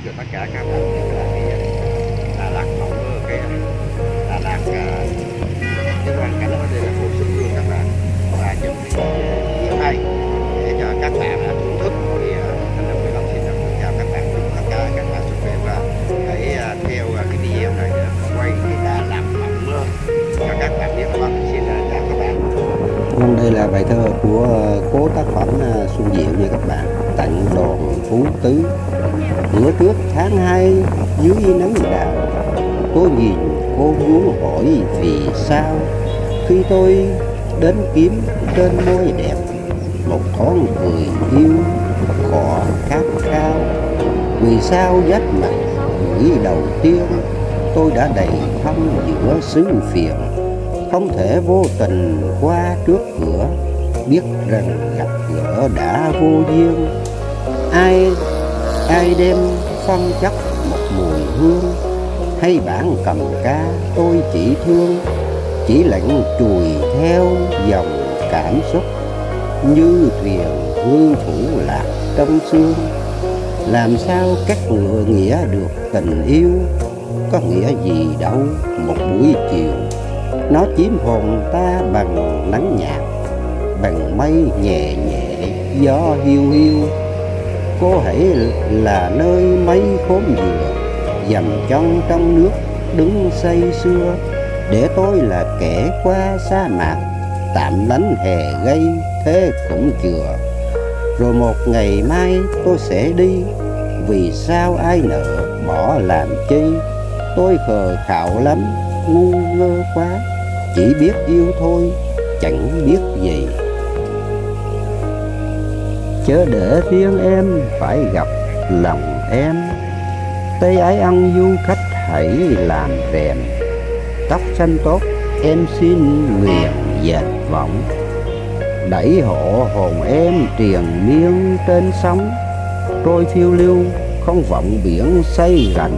cho tất cả các bạn biết là cái Đà Lạt mộng mơ, cái Đà Lạt cái hoàn cảnh ở đây là một sung luôn các bạn, và những cái hay để cho các bạn thưởng thức. Thì thành lập Quý Long xin chào các bạn, chúc tất cả các bạn sức khỏe, và hãy theo cái video này để quay cái Đà Lạt mộng mơ cho các bạn biết. Xin chào các bạn. Vâng, đây là bài thơ của cố tác phẩm Xuân Diệu nha các bạn, tặng đoàn Phú Tứ. Bữa trước tháng 2 dưới nắng đào, cô nhìn cô muốn hỏi vì sao khi tôi đến kiếm trên môi đẹp một thoáng cười yêu khò khát khao. Vì sao vách mặt gửi đầu tiên tôi đã đầy thâm giữa xứ phiền, không thể vô tình qua trước cửa, biết rằng gặp gỡ đã vô duyên. Ai đem phân chất một mùi hương, hay bản cầm ca tôi chỉ thương, chỉ lặng chùi theo dòng cảm xúc, như thuyền ngư phủ lạc trong sương. Làm sao cắt ngựa nghĩa được tình yêu, có nghĩa gì đâu một buổi chiều. Nó chiếm hồn ta bằng nắng nhạt, bằng mây nhẹ nhẹ gió hiu hiu. Cô hãy là nơi mấy khóm dừa dầm chân trong nước đứng say sưa, để tôi là kẻ qua sa mạc tạm lánh hè gây thế cũng chừa. Rồi một ngày mai tôi sẽ đi, vì sao ai nỡ bỏ làm chi. Tôi khờ khạo lắm, ngu ngơ quá, chỉ biết yêu thôi chẳng biết gì. Chớ để riêng em phải gặp lòng em, tay ái ăn du khách hãy làm rèm. Tóc xanh tốt em xin luyện dệt vọng, đẩy hộ hồn em triền miên trên sóng. Trôi phiêu lưu không vọng biển say rành,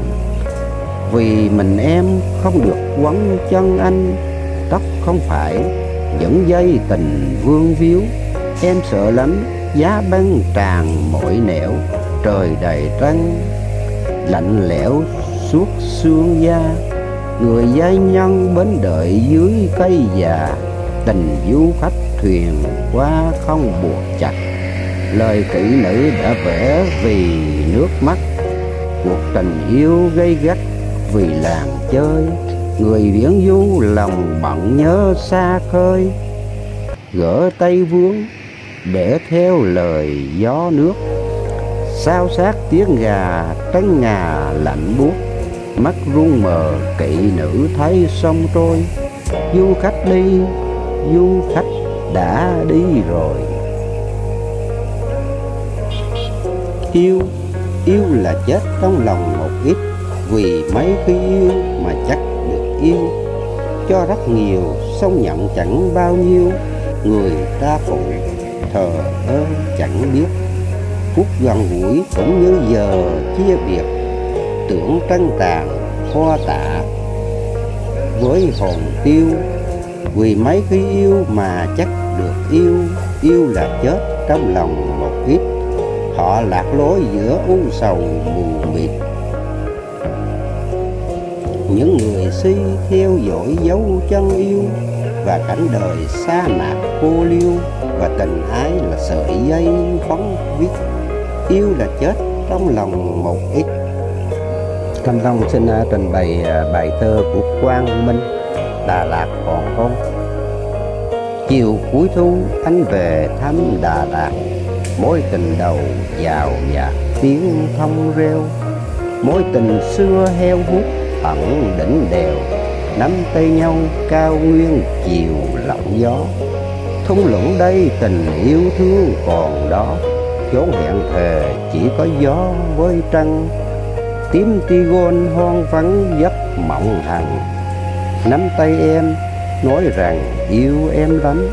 vì mình em không được quấn chân anh. Tóc không phải những dây tình vương víu, em sợ lắm giá băng tràn mọi nẻo. Trời đầy trăng lạnh lẽo suốt xương da, người giai nhân bến đợi dưới cây già. Tình du khách thuyền qua không buộc chặt, lời kỹ nữ đã vẽ vì nước mắt. Cuộc tình yêu gây gắt vì làng chơi, người viễn du lòng bận nhớ xa khơi. Gỡ tay vướng để theo lời gió nước, sao sát tiếng gà trắng ngà lạnh buốt. Mắt run mờ kỵ nữ thấy sông trôi, du khách đi, du khách đã đi rồi. Yêu là chết trong lòng một ít, vì mấy khi yêu mà chắc được yêu. Cho rất nhiều xong nhận chẳng bao nhiêu, người ta phụ thờ ơ chẳng biết. Phút gần gũi cũng như giờ chia biệt, tưởng trăng tàn hoa tạ với hồn tiêu. Vì mấy khi yêu mà chắc được yêu, yêu là chết trong lòng một ít. Họ lạc lối giữa u sầu mù mịt, những người si theo dõi dấu chân yêu, và cảnh đời sa mạc cô liêu. Và tình ái là sợi dây phóng viết, yêu là chết trong lòng một ít. Thanh Long xin trình bày bài thơ của Quang Minh, Đà Lạt còn không. Chiều cuối thu anh về thăm Đà Lạt, mối tình đầu giàu nhạc tiếng thông reo. Mối tình xưa heo hút tận đỉnh đèo, nắm tay nhau cao nguyên chiều lộng gió. Thung lũng đây tình yêu thương còn đó, chốn hẹn thề chỉ có gió với trăng. Tím Tigon hoang vắng giấc mộng hằng, nắm tay em nói rằng yêu em lắm.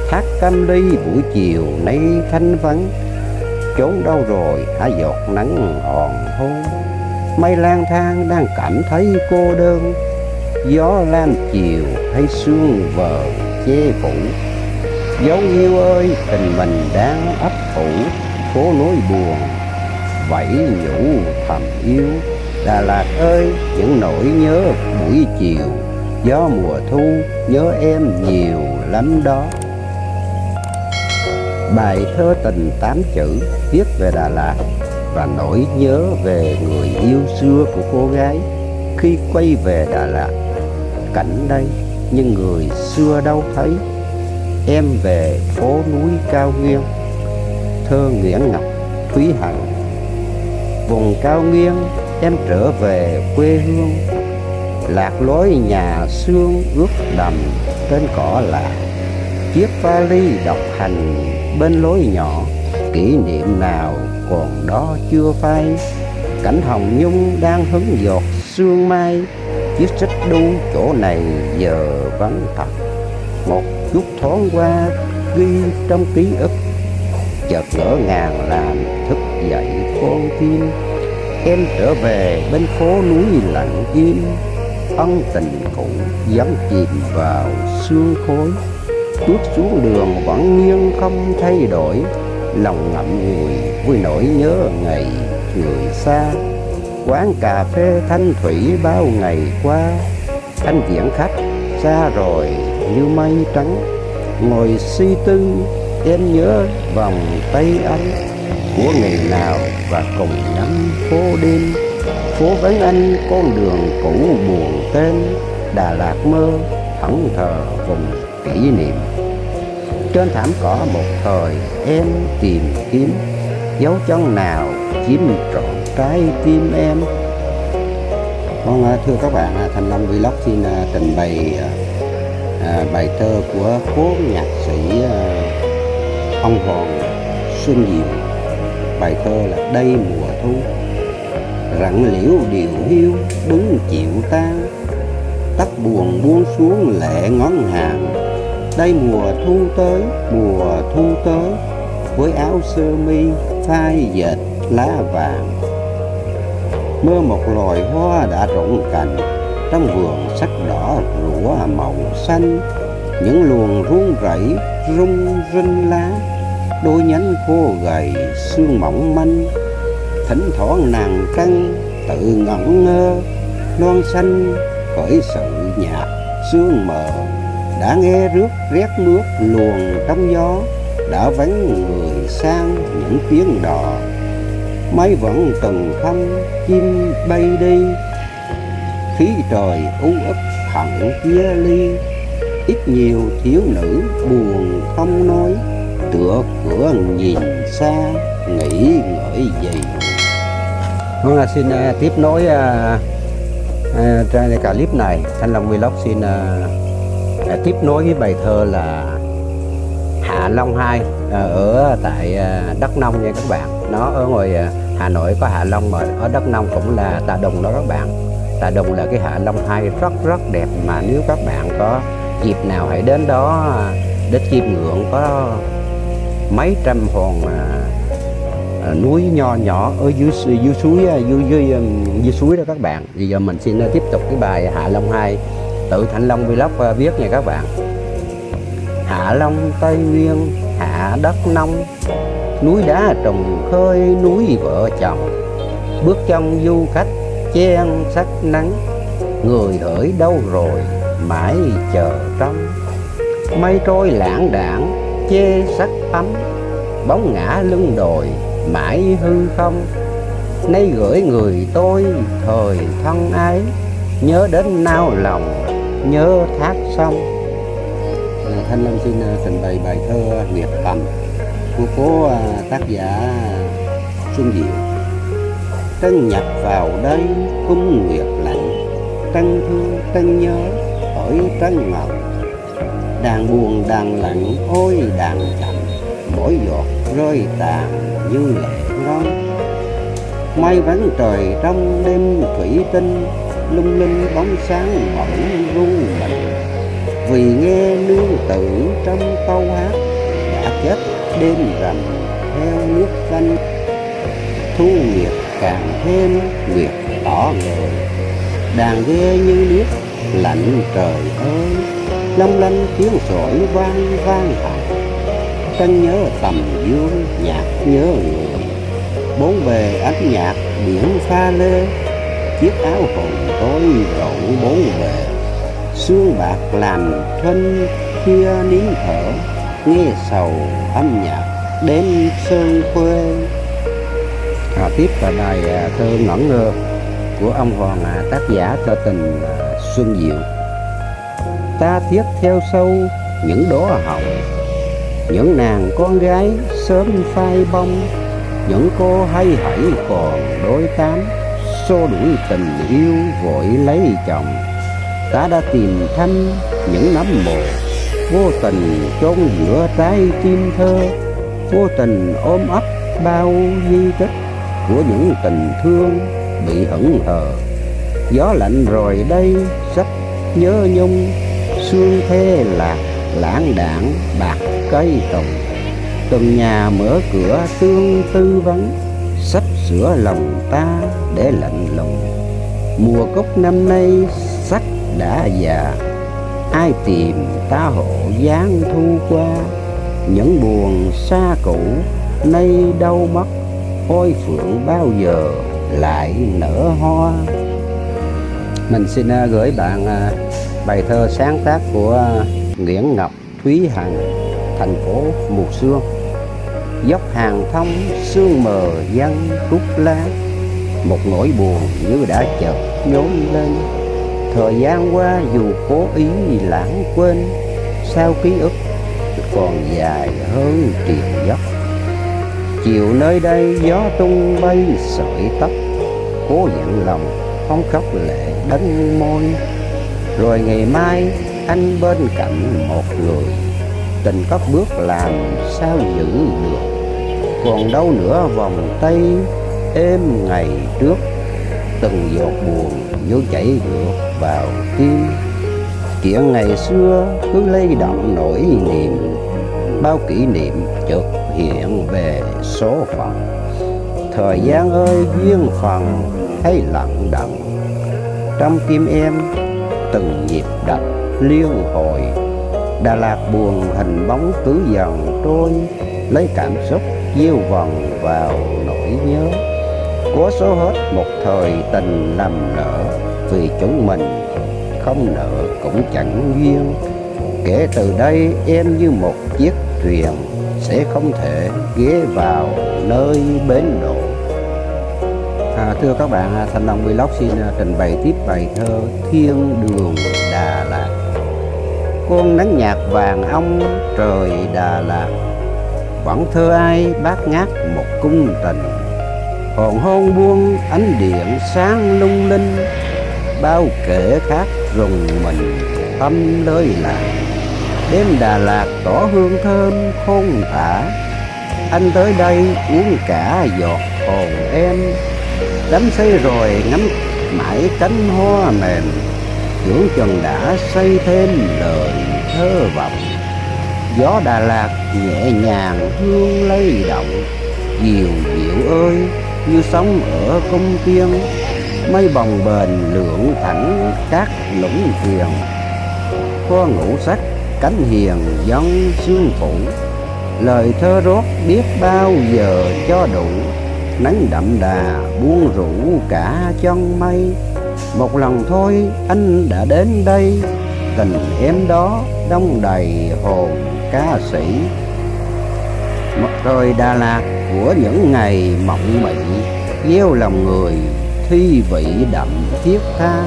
Thác Cam Ly buổi chiều nay thanh vắng, trốn đâu rồi hả giọt nắng hòn hôn. Mây lang thang đang cảm thấy cô đơn, gió lam chiều hay sương vờ che phủ. Dấu yêu ơi tình mình đang ấp ủ, phố nối buồn vẫy nhủ thầm yêu. Đà Lạt ơi, những nỗi nhớ buổi chiều, gió mùa thu nhớ em nhiều lắm đó. Bài thơ tình 8 chữ viết về Đà Lạt và nỗi nhớ về người yêu xưa của cô gái khi quay về Đà Lạt. Cảnh đây nhưng người xưa đâu thấy, em về phố núi cao nguyên. Thơ Nguyễn Ngọc Thúy Hằng. Vùng cao nguyên em trở về quê hương, lạc lối nhà xương ướt đầm trên cỏ lạ. Chiếc vali độc hành bên lối nhỏ, kỷ niệm nào còn đó chưa phai. Cảnh hồng nhung đang hứng giọt sương mai, chiếc xích đu chỗ này giờ vắng thật. Một chút thoáng qua ghi trong ký ức, chợt ngỡ ngàng làm thức dậy con tim. Em trở về bên phố núi lặng im, ân tình cũ vẫn chìm vào sương khói. Bước xuống đường vẫn nghiêng không thay đổi, lòng ngậm ngùi vui nỗi nhớ ngày người xa. Quán cà phê thanh thủy bao ngày qua, anh viễn khách xa rồi như mây trắng. Ngồi suy tư em nhớ vòng tay anh của ngày nào, và cùng ngắm phố đêm. Phố vắng anh con đường cũ buồn tên, Đà Lạt mơ thẫn thờ vùng kỷ niệm. Trên thảm cỏ một thời em tìm kiếm, dấu chân nào chiếm trọn trái tim em. Thưa các bạn, Thanh Long Vlog xin trình bày bài thơ của cố nhạc sĩ ông Hoàng Xuân Diệu. Bài thơ là Đây mùa thu. Rặng liễu điều hiu đứng chịu tan, tóc buồn buông xuống lệ ngón hàng. Đây mùa thu tới, mùa thu tới, với áo sơ mi phai dệt lá vàng. Mơ một loài hoa đã rụng cành, trong vườn sắc đỏ rủa màu xanh. Những luồng run rẩy rung rinh lá, đôi nhánh khô gầy xương mỏng manh. Thỉnh thoảng nàng trăng tự ngẩn ngơ, non xanh khởi sự nhạt sương mờ. Đã nghe rước rét mướt luồn trong gió, đã vắng người sang những tiếng đò. Mây vẫn từng không chim bay đi, khí trời u uất hận chia ly. Ít nhiều thiếu nữ buồn không nói, tựa cửa nhìn xa nghĩ ngợi gì. Xin tiếp nối trên clip này, Thanh Long Vlog xin tiếp nối với bài thơ là Hạ Long 2 ở tại Đắk Nông nha các bạn. Nó ở ngoài Hà Nội có Hạ Long, mà ở Đắk Nông cũng là Tà Đùng đó các bạn. Tà Đùng là cái Hạ Long 2 rất đẹp, mà nếu các bạn có dịp nào hãy đến đó để chiêm ngưỡng. Có mấy trăm hòn núi nho nhỏ ở dưới suối đó các bạn. Bây giờ mình xin tiếp tục cái bài Hạ Long 2 tự Thanh Long Vlog viết nha các bạn. Hạ Long Tây Nguyên, Hạ Đất Nông, núi đá trùng khơi núi vợ chồng. Bước chân du khách chen sắc nắng, người hỡi đâu rồi mãi chờ trông. Mây trôi lãng đãng chê sắc ấm, bóng ngã lưng đồi mãi hư không. Nay gửi người tôi thời thân ái, nhớ đến nao lòng nhớ thác sông. Thanh Long xin trình bày bài thơ Nguyệt Tầm của cố tác giả Xuân Diệu. Trăng nhập vào đây cung nguyệt lạnh, trăng thương trăng nhớ hỏi trăng ngọc. Đàn buồn đàn lặng ôi đàn chậm, mỗi giọt rơi tàn như lệ ngon. Mây vắng trời trong đêm thủy tinh, lung linh bóng sáng bỗng rung mạnh. Vì nghe nương tử trong câu hát, đã chết đêm rằm theo nước canh. Thu nguyệt càng thêm nguyệt đỏ ngời, đàn ghe như nước lạnh trời ơi. Long lanh tiếng sỏi vang vang hẳn, trăng nhớ tầm dương nhạc nhớ người. bốn bề ánh nhạc biển pha lê, chiếc áo hồng tối rộng bốn bề, xương bạc làm thuần khuya nín thở, nghe sầu âm nhạc đêm sơn quê. Tiếp là bài thơ Ngẩn Ngơ của ông Hoàng, tác giả thơ tình Xuân Diệu. Ta thiết theo sâu những đóa hồng, những nàng con gái sớm phai bông, những cô hay hãy còn đôi tám, xô đuổi tình yêu vội lấy chồng. Ta đã tìm thăm những nấm mồ, vô tình chôn giữa trái tim thơ, vô tình ôm ấp bao di tích của những tình thương bị hững hờ. Gió lạnh rồi đây sách nhớ nhung, sương thê lạc lãng đảng bạc cây tùng. Từng nhà mở cửa tương tư vấn, sắp sửa lòng ta để lạnh lùng. Mùa cúc năm nay sắc đã già, ai tìm ta hộ dáng thu qua. Những buồn xa cũ nay đâu mất, ôi phượng bao giờ lại nở hoa. Mình xin gửi bạn bài thơ sáng tác của Nguyễn Ngọc Thúy Hằng, Thành phố Mùa Sương. Dốc hàng thông sương mờ văng khúc lá, một nỗi buồn như đã chợt nhốn lên. Thời gian qua dù cố ý lãng quên, sao ký ức còn dài hơn triền dốc. Chiều nơi đây gió tung bay sợi tóc, cố dặn lòng không khóc lệ đắng môi. Rồi ngày mai anh bên cạnh một người, tình có bước làm sao giữ được. Còn đâu nữa vòng tay êm ngày trước, từng giọt buồn như chảy ngược vào tim. Chuyện ngày xưa cứ lay động nỗi niềm, bao kỷ niệm chợt hiện về số phận. Thời gian ơi duyên phận hay lặng đặng, trong tim em từng nhịp đập liên hồi. Đà Lạt buồn hình bóng cứ dần trôi, lấy cảm xúc gieo vần vào nỗi nhớ. Có số hết một thời tình lầm lỡ, vì chúng mình không nợ cũng chẳng duyên. Kể từ đây em như một chiếc thuyền, sẽ không thể ghé vào nơi bến đỗ. Thưa các bạn, Thanh Long Vlog xin trình bày tiếp bài thơ Thiên Đường Đà Lạt. Con nắng nhạt vàng ong trời Đà Lạt, vẫn thơ ai bát ngát một cung tình. Hoàng hôn buông ánh điện sáng lung linh, bao kẻ khác rùng mình tâm lơi lạc. Đêm Đà Lạt tỏ hương thơm khôn thả, anh tới đây uống cả giọt hồn em. Đắm say rồi ngắm mãi cánh hoa mềm, tưởng chừng đã say thêm lời thơ vọng. Gió Đà Lạt nhẹ nhàng hương lay động, dịu dịu ơi như sóng ở cung tiên. Mây bồng bềnh lượn thẳng các lũng thuyền, có ngũ sắc cánh hiền dân sương phủ. Lời thơ rót biết bao giờ cho đủ, nắng đậm đà buông rủ cả chân mây. Một lần thôi anh đã đến đây, tình em đó đông đầy hồn ca sĩ. Một trời Đà Lạt của những ngày mộng mị, gieo lòng người thi vị đậm thiết tha.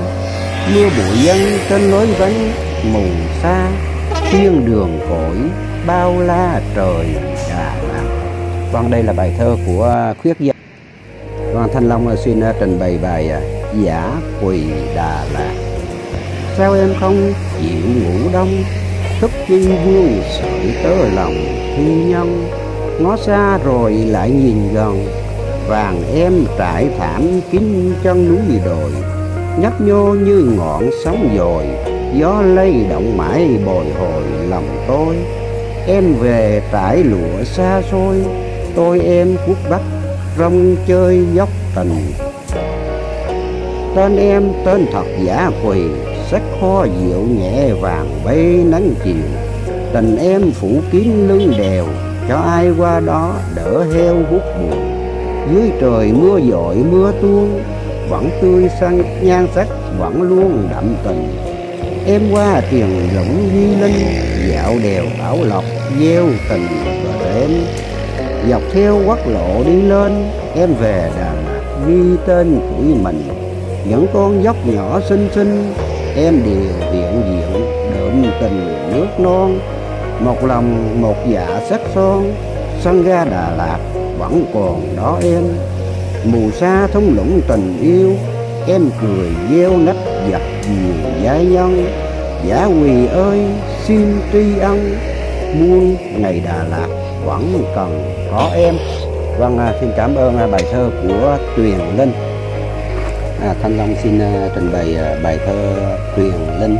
Mưa bụi dân trên lối vắng mù xa, thiên đường cõi bao la trời Đà Lạt. Vâng, đây là bài thơ của Khuyết Dân. Thanh Long xin trình bày bài Giả Quỳ Đà Lạt. Sao em không chịu ngủ đông, thức chi vương sợi tơ lòng thi nhân. Ngó xa rồi lại nhìn gần, vàng em trải thảm kín chân núi đồi. Nhấp nhô như ngọn sóng dồi, gió lay động mãi bồi hồi lòng tôi. Em về trải lụa xa xôi, tôi em cuốc bắt rong chơi dốc tình. Tên em tên thật Giả Quỳ, sắc kho dịu nhẹ vàng bay nắng chiều. Tình em phủ kín lưng đèo, cho ai qua đó đỡ heo hút buồn. dưới trời mưa dội mưa tuôn, vẫn tươi xanh nhan sắc vẫn luôn đậm tình. Em qua triền lũng Di Linh, dạo đèo Bảo Lộc gieo tình bờ em. Dọc theo quốc lộ đi lên, em về Đà Lạt ghi tên tuổi mình. Những con dốc nhỏ xinh xinh, em đều viện diện đượm tình nước non. Một lòng một dạ sắc son, sân ga Đà Lạt vẫn còn đó em. Mù sa thung lũng tình yêu, em cười gieo nách dập nhiều giai nhân. Giả Quỳ ơi xin tri ân, muôn ngày Đà Lạt vẫn cần có em. Vâng, xin cảm ơn bài thơ của Tuyền Linh. Thanh Long xin trình bày bài thơ Tuyền Linh.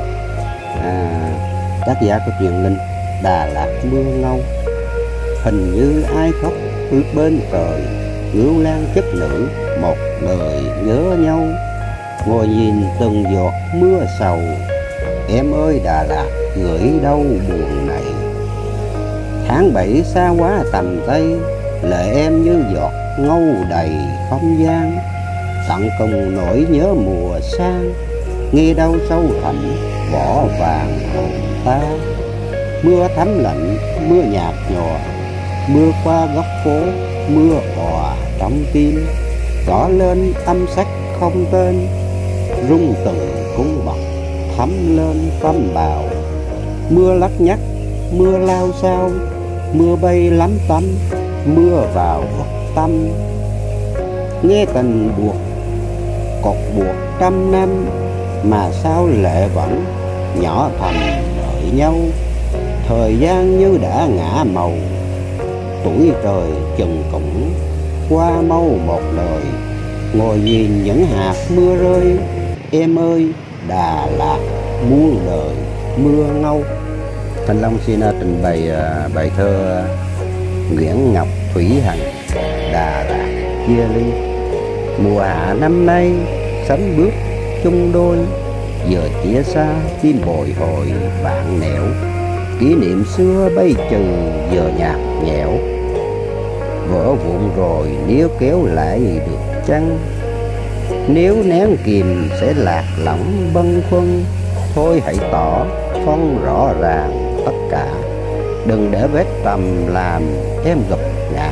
Tác giả của Tuyền Linh: Đà Lạt mưa ngâu. Hình như ai khóc từ bên trời, ngưu lang chất nữ một đời nhớ nhau. Ngồi nhìn từng giọt mưa sầu, em ơi Đà Lạt gửi đâu buồn này. Tháng 7 xa quá tầm Tây, lệ em như giọt ngâu đầy không gian. Tận cùng nỗi nhớ mùa sang, nghe đâu sâu thẳm vỏ vàng hồn ta. Mưa thấm lạnh, mưa nhạt nhòa, mưa qua góc phố, mưa òa trong tim. Gõ lên âm sắc không tên, rung từng cung bậc thấm lên tâm bào. Mưa lắc nhắc, mưa lao sao, mưa bay lắm tắm, mưa vào tâm. Nghe tình buộc, cột buộc trăm năm, mà sao lệ vẫn nhỏ thầm đợi nhau. Thời gian như đã ngã màu, tuổi trời chừng cũng qua mau một đời. Ngồi nhìn những hạt mưa rơi, em ơi Đà Lạt muôn đời mưa ngâu. Thanh Long xin trình bày bài thơ Nguyễn Ngọc Thủy Hằng: Đà Lạt chia ly. Mùa hạ năm nay sánh bước chung đôi, giờ chia xa tim bồi hồi vạn nẻo. Kỷ niệm xưa bay trừ giờ nhạt nhẽo, vỡ vụn rồi nếu kéo lại được chăng? Nếu nén kìm sẽ lạc lõng bâng khuâng. Thôi hãy tỏ phân rõ ràng tất cả, đừng để vết tầm làm em gục ngã.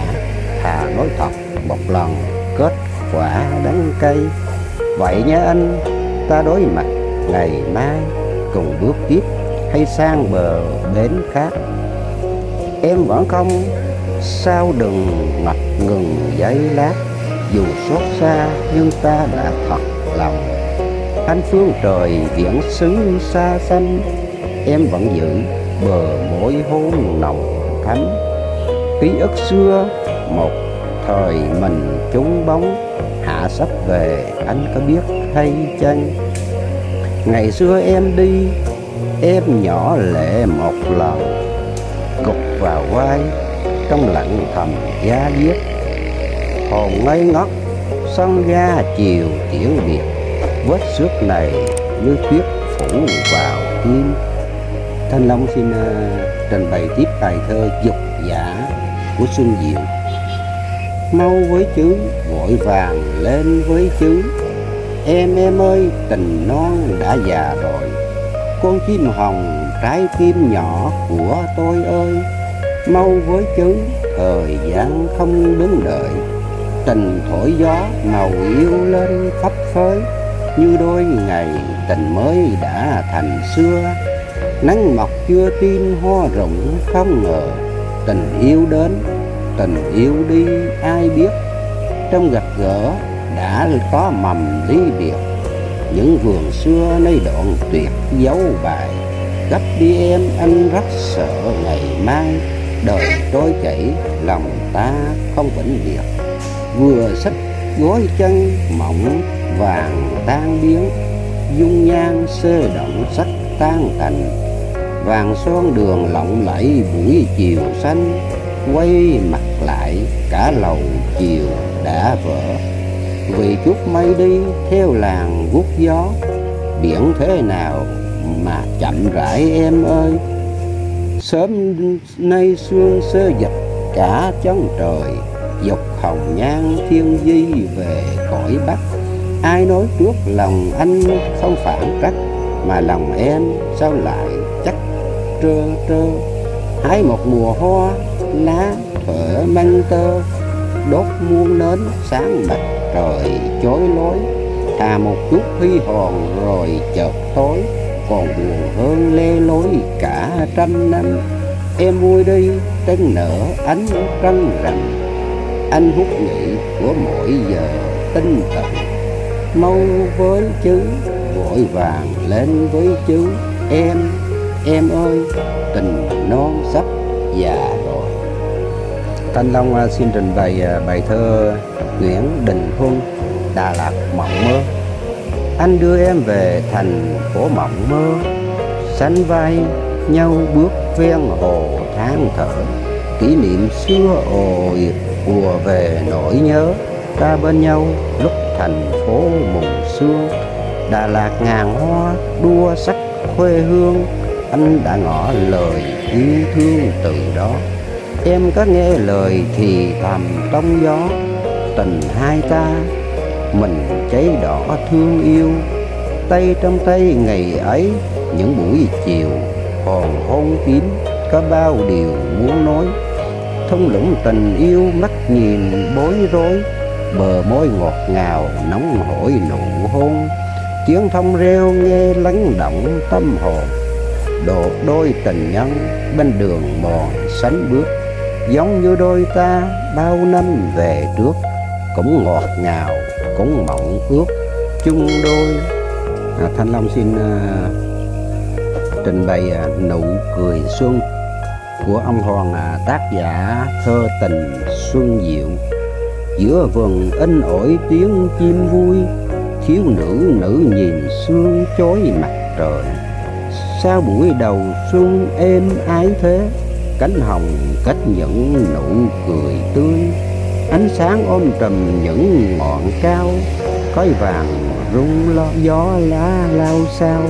Thà nói thật một lần, kết quả đắng cay. Vậy nha anh, ta đối mặt ngày mai, cùng bước tiếp hay sang bờ bến khác. Em vẫn không sao đừng ngập ngừng giây lát. Dù xót xa nhưng ta đã thật lòng. Anh phương trời viễn xứ xa xăm, em vẫn giữ bờ môi hôn nồng thắm. Ký ức xưa một thời mình trúng bóng, hạ sắp về anh có biết hay chăng? Ngày xưa em đi, em nhỏ lệ một lần, gục vào vai trong lặng thầm da diết. Hồn ngây ngất sân ga chiều tiễn biệt, vết xước này như tuyết phủ vào tim. Thanh Long xin trình bày tiếp bài thơ Dục Giả của Xuân Diệu: Mau với chứ, vội vàng lên với chứ. Em ơi tình non đã già rồi, con chim hồng trái tim nhỏ của tôi ơi. Mau với chứ, thời gian không đứng đợi. Tình thổi gió màu yêu lên phấp phới, như đôi ngày tình mới đã thành xưa. Nắng mọc chưa tin hoa rụng không ngờ, tình yêu đến, tình yêu đi ai biết. Trong gặp gỡ đã có mầm ly biệt, những vườn xưa nay đoạn tuyệt dấu bài. Gấp đi em, anh rất sợ ngày mai, đời trôi chảy lòng ta không vĩnh biệt. Vừa xách gối chân mỏng vàng tan biến, dung nhan xơ động sắc tan thành. Vàng son đường lộng lẫy buổi chiều xanh, quay mặt lại cả lầu chiều đã vỡ. Vì chút mây đi theo làng vuốt gió, biển thế nào mà chậm rãi em ơi. Sớm nay sương xơ dập cả chân trời, dục hồng nhan thiên di về cõi Bắc. Ai nói trước lòng anh không phản trách, mà lòng em sao lại chắc trơ trơ. Hái một mùa hoa lá thở măng tơ, đốt muôn nến sáng mặt trời chói lối. Thà một chút huy hòn rồi chợt tối, còn buồn hơn lê lối cả trăm năm. Em vui đi trăng nở ánh trăng rằm, anh hút nhị của mỗi giờ tinh tận. Mau với chứ vội vàng lên với chứ, em ơi tình non sắp già rồi. Thanh Long xin trình bày bài thơ Nguyễn Đình Huân, Đà Lạt mộng mơ. Anh đưa em về thành phố mộng mơ, sánh vai nhau bước ven hồ than thở. Kỷ niệm xưa ồi ùa về nỗi nhớ, ta bên nhau lúc thành phố mùng sương. Đà Lạt ngàn hoa đua sắc quê hương, anh đã ngỏ lời yêu thương từ đó. Em có nghe lời thì thầm trong gió, tình hai ta mình cháy đỏ thương yêu. Tay trong tay ngày ấy những buổi chiều, hoàng hôn tím có bao điều muốn nói. Thung lũng tình yêu mắt nhìn bối rối, bờ môi ngọt ngào nóng hổi nụ hôn. Tiếng thông reo nghe lắng động tâm hồn, đột đôi tình nhân bên đường mòn sánh bước. Giống như đôi ta bao năm về trước, cũng ngọt ngào cũng mộng ước chung đôi. Thanh Long xin trình bày Nụ cười xuân của ông Hoàng, tác giả thơ tình xuân diệu. Giữa vườn in ỏi tiếng chim vui, thiếu nữ nhìn sương chói mặt trời. Sao buổi đầu xuân êm ái thế, cánh hồng cách những nụ cười tươi. Ánh sáng ôm trầm những ngọn cao, khói vàng rung lo gió lá lao sao.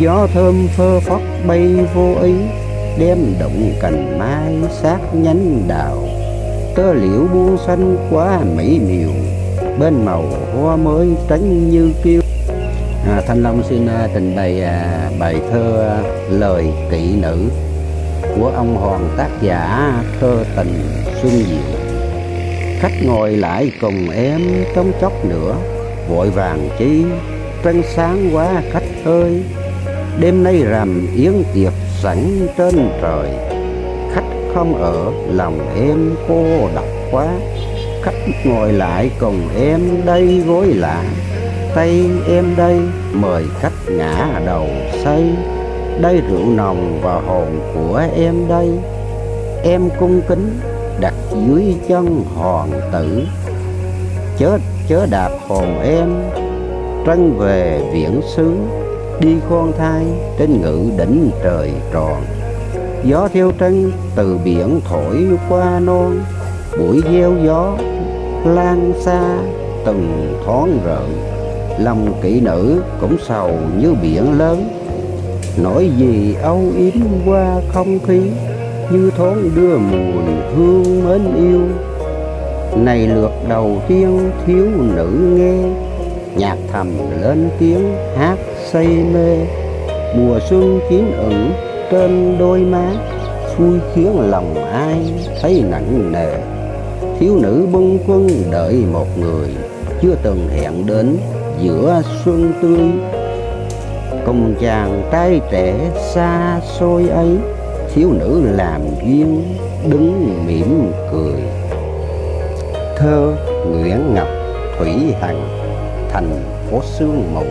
Gió thơm phơ phất bay vô ý, đem động cành mai sát nhánh đào. Tơ liễu buông xanh quá mỹ miều, bên màu hoa mới trắng như kiêu. Thanh Long xin trình bày bài thơ Lời kỵ nữ của ông Hoàng, tác giả thơ tình xuân diệu. Khách ngồi lại cùng em trong chốc nữa, vội vàng chi trăng sáng quá khách ơi. Đêm nay rằm yến tiệc sẵn trên trời, khách không ở lòng em cô độc quá. Khách ngồi lại cùng em đây gối lạ, tay em đây mời khách ngã đầu say. Đây rượu nồng và hồn của em đây, em cung kính đặt dưới chân hoàng tử. Chớ đạp hồn em trân về viễn xứ, đi khoan thai trên ngự đỉnh trời tròn. Gió theo trăng từ biển thổi qua non, buổi gieo gió lan xa từng thoáng rợn. Lòng kỵ nữ cũng sầu như biển lớn, nỗi gì âu yếm qua không khí, như thoáng đưa mùi hương mến yêu. Này lượt đầu tiên thiếu nữ nghe, nhạc thầm lên tiếng hát say mê. Mùa xuân chín ửng trên đôi má, xui khiến lòng ai thấy nặng nề. Thiếu nữ bâng khuâng đợi một người, chưa từng hẹn đến giữa xuân tươi. Cùng chàng trai trẻ xa xôi ấy, thiếu nữ làm duyên đứng mỉm cười. Thơ Nguyễn Ngọc Thủy Hằng, Thành phố sương mù.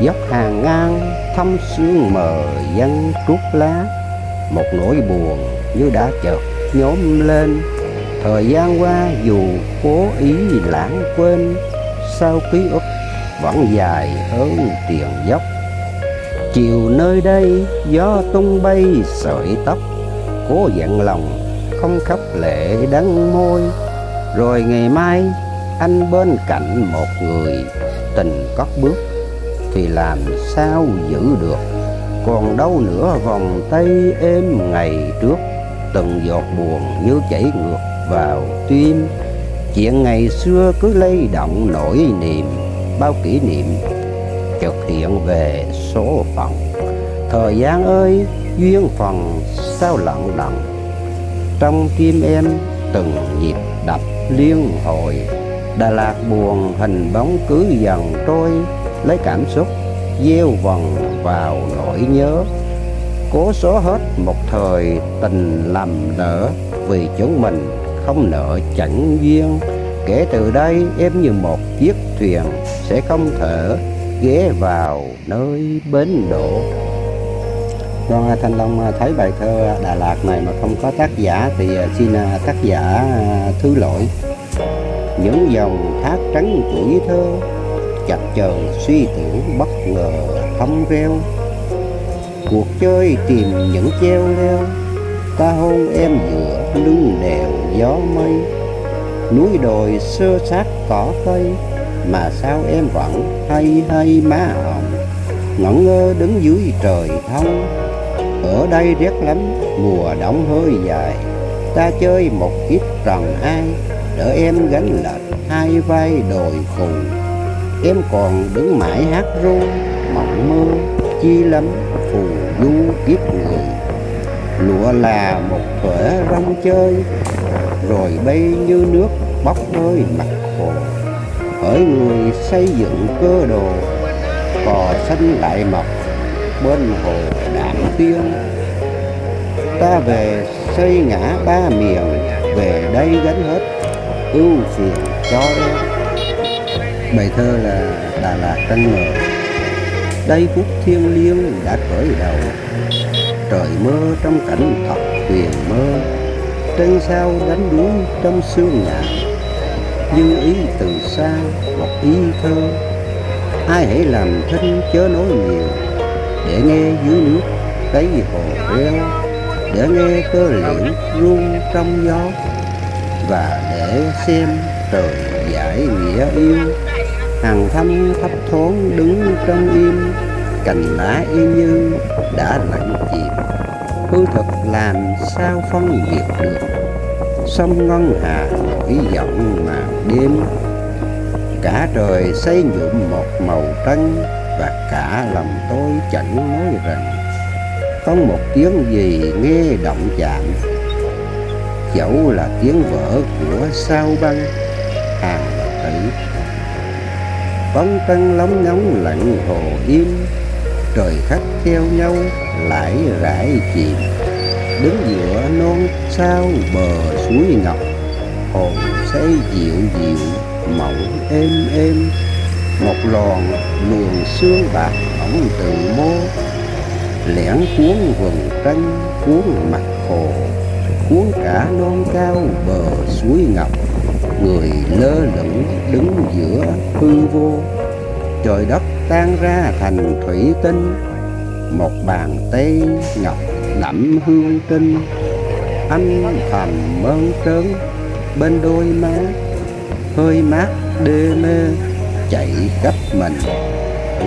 Dốc hàng ngang thăm sương mờ dân trút lá, một nỗi buồn như đã chợt nhóm lên. Thời gian qua dù cố ý lãng quên, sao ký ức vẫn dài hơn tiền dốc. Chiều nơi đây gió tung bay sợi tóc, cố dặn lòng không khóc lệ đắng môi. Rồi ngày mai anh bên cạnh một người, tình cất bước thì làm sao giữ được. Còn đâu nữa vòng tay êm ngày trước, từng giọt buồn như chảy ngược vào tim. Chuyện ngày xưa cứ lay động nỗi niềm, bao kỷ niệm chợt hiện về số phận. Thời gian ơi, duyên phần sao lặng đặng, trong tim em từng nhịp đập liên hồi. Đà Lạt buồn hình bóng cứ dần trôi, lấy cảm xúc gieo vần vào nỗi nhớ. Cố xóa hết một thời tình lầm lỡ, vì chúng mình không nợ chẳng duyên. Kể từ đây em như một chiếc thuyền sẽ không thể ghé vào nơi bến đỗ. Con Thanh Long thấy bài thơ Đà Lạt này mà không có tác giả thì xin tác giả thứ lỗi. Những dòng thác trắng tuổi thơ, chập chờn suy tưởng bất ngờ thấm reo. Cuộc chơi tìm những treo leo, ta hôn em giữa lưng đèo gió mây. Núi đồi sơ sát cỏ cây, mà sao em vẫn hay hay má hồng. Ngẩn ngơ đứng dưới trời thông, ở đây rét lắm mùa đông hơi dài. Ta chơi một kiếp trần ai, đỡ em gánh lệch hai vai đồi cù. Em còn đứng mãi hát ru, mộng mơ chi lắm phù du kiếp người. Lụa là một thuở rong chơi, rồi bay như nước bốc hơi mặt hồ. Hỡi người xây dựng cơ đồ, cò xanh lại mọc bên hồ Đạm Tiên. Ta về xây ngã ba miền, về đây gánh hết ưu phiền cho em. Bài thơ là Đà Lạt trăng mờ. Đây phút thiêng liêng đã khởi đầu, trời mơ trong cảnh thật tuyền mơ. Trăng sao đánh đuối trong sương nhạc, như ý từ xa một ý thơ. Ai hãy làm thinh chớ nói nhiều, để nghe dưới nước cây hồ reo, để nghe tơ liễu rung trong gió, và để xem trời giải nghĩa yêu. Hàng thăm thấp thoáng đứng trong im, cành lá yên như đã lạnh chìm. Hư thực làm sao phân biệt được, sông ngân hà nổi giọng màn đêm. Cả trời xây nhuộm một màu trắng, và cả lòng tôi chẳng nói rằng không một tiếng gì nghe động chạm. Dẫu là tiếng vỡ của sao băng hàng tử, bóng trăng lóng ngóng lặng hồ im. Trời khách theo nhau lại rải chìm, đứng giữa non sao bờ suối ngọc. Hồn say dịu dịu mộng êm êm, một lòn luồng sương bạc ẩn từ mô. Lẻn cuốn vầng trăng cuốn mặt hồ, cuốn cả non cao bờ suối ngọc. Người lơ lửng đứng giữa hư vô, trời đất tan ra thành thủy tinh. Một bàn tay ngọc đậm hương tinh, âm thầm mơn trớn bên đôi má. Hơi mát đê mê chạy khắp mình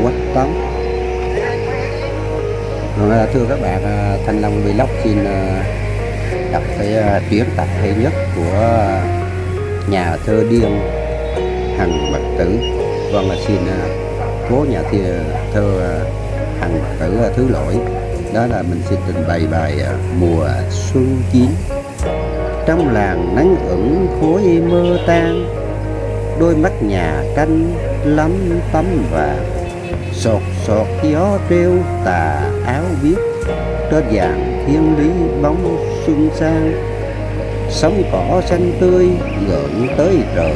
quách tấm. Thưa các bạn, Thanh Long Vlog xin đọc cái tuyển tập hay nhất của nhà thơ điên Hằng Bạch Tử. Vâng, xin cố nhà thơ Hằng Bạch Tử thứ lỗi. Đó là mình xin trình bày bài Mùa Xuân Chín. Trong làng nắng ửng khói mơ tan, đôi mắt nhà tranh lắm tấm vàng. Sột sột gió treo tà áo viết, trên vàng thiên lý bóng xuân sang. Sóng cỏ xanh tươi gợn tới trời,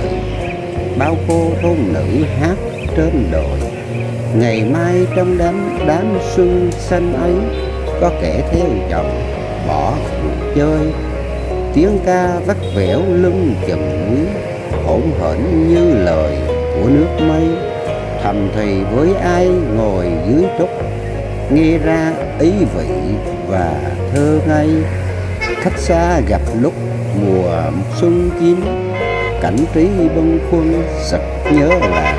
bao cô thôn nữ hát trên đồi. Ngày mai trong đám xuân xanh ấy, có kẻ theo chồng bỏ cuộc chơi. Tiếng ca vắt vẻo lưng chừng núi, hỗn hển như lời của nước mây. Thầm thì với ai ngồi dưới trúc, nghe ra ý vị và thơ ngây. Khách xa gặp lúc mùa xuân chín, cảnh trí bâng khuâng sực nhớ làng.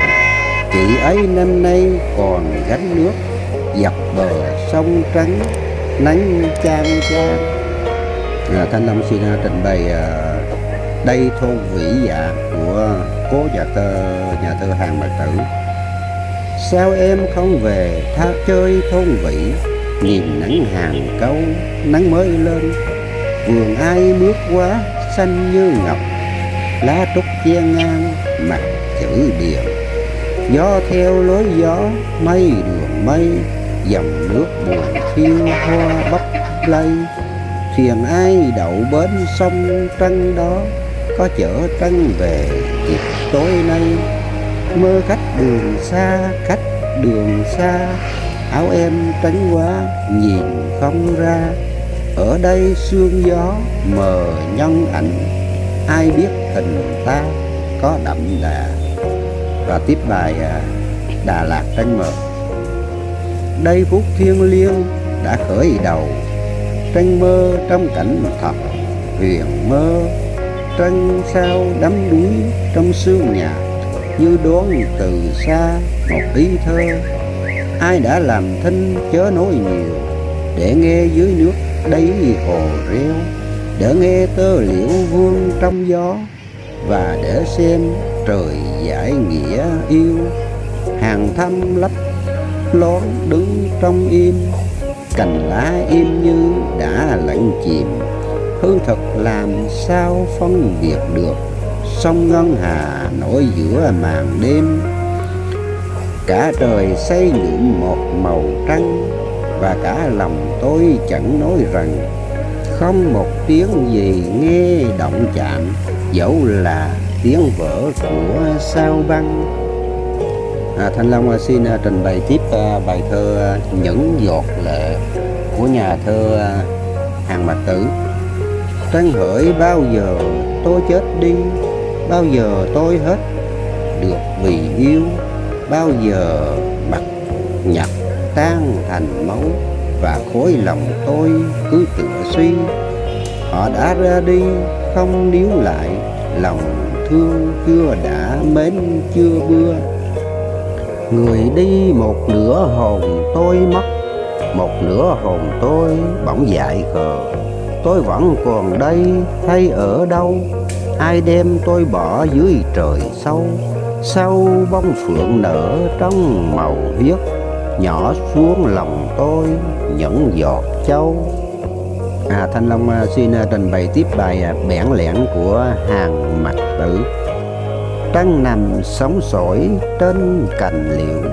Chị ấy năm nay còn gánh nước, dọc bờ sông trắng nắng chang chang. Thanh Long xin trình bày Đây thôn Vĩ Dạ của cố nhà thơ Hàng Mạc Tử. Sao em không về tha chơi thôn Vĩ, nhìn nắng hàng câu nắng mới lên, vườn ai mướt quá xanh như ngọc, lá trúc che ngang mặt chữ điền. Gió theo lối gió mây đường mây, dòng nước buồn thiêu hoa bốc lây. Thuyền ai đậu bến sông Trăng đó, có chở Trăng về kịp tối nay. Mơ khách đường xa, áo em trắng quá nhìn không ra. Ở đây sương gió mờ nhân ảnh, ai biết tình ta có đậm đà. Và tiếp bài Đà Lạt Trăng Mờ. Đây phút thiêng liêng đã khởi đầu, trăng mơ trong cảnh thật huyền mơ. Trăng sao đắm đuối trong sương nhạt, như đón từ xa một ý thơ. Ai đã làm thinh chớ nói nhiều, để nghe dưới nước đây hồ reo, để nghe tơ liễu vương trong gió, và để xem trời giải nghĩa yêu. Hàng thăm lấp lón đứng trong im, cành lá im như đã lạnh chìm. Hư thật làm sao phân biệt được, sông ngân hà nổi giữa màn đêm. Cả trời xây nhuộm một màu trắng, và cả lòng tôi chẳng nói rằng không một tiếng gì nghe động chạm, dẫu là tiếng vỡ của sao băng. Thanh Long xin trình bày tiếp bài thơ Những giọt lệ của nhà thơ Hàng Mạc Tử. Trăng hỡi bao giờ tôi chết đi, bao giờ tôi hết được vì yêu, bao giờ mặt nhật tan thành máu, và khối lòng tôi cứ tựa suy. Họ đã ra đi không níu lại, lòng thương chưa đã mến chưa bưa. Người đi một nửa hồn tôi mất, một nửa hồn tôi bỗng dại khờ. Tôi vẫn còn đây hay ở đâu, ai đem tôi bỏ dưới trời sâu. Sau bông phượng nở trong màu huyết, nhỏ xuống lòng tôi những giọt châu. Thanh Long xin trình bày tiếp bài Bẽn Lẽn của Hàng Mạc Tử. Trăng nằm sóng sỏi trên cành liễu,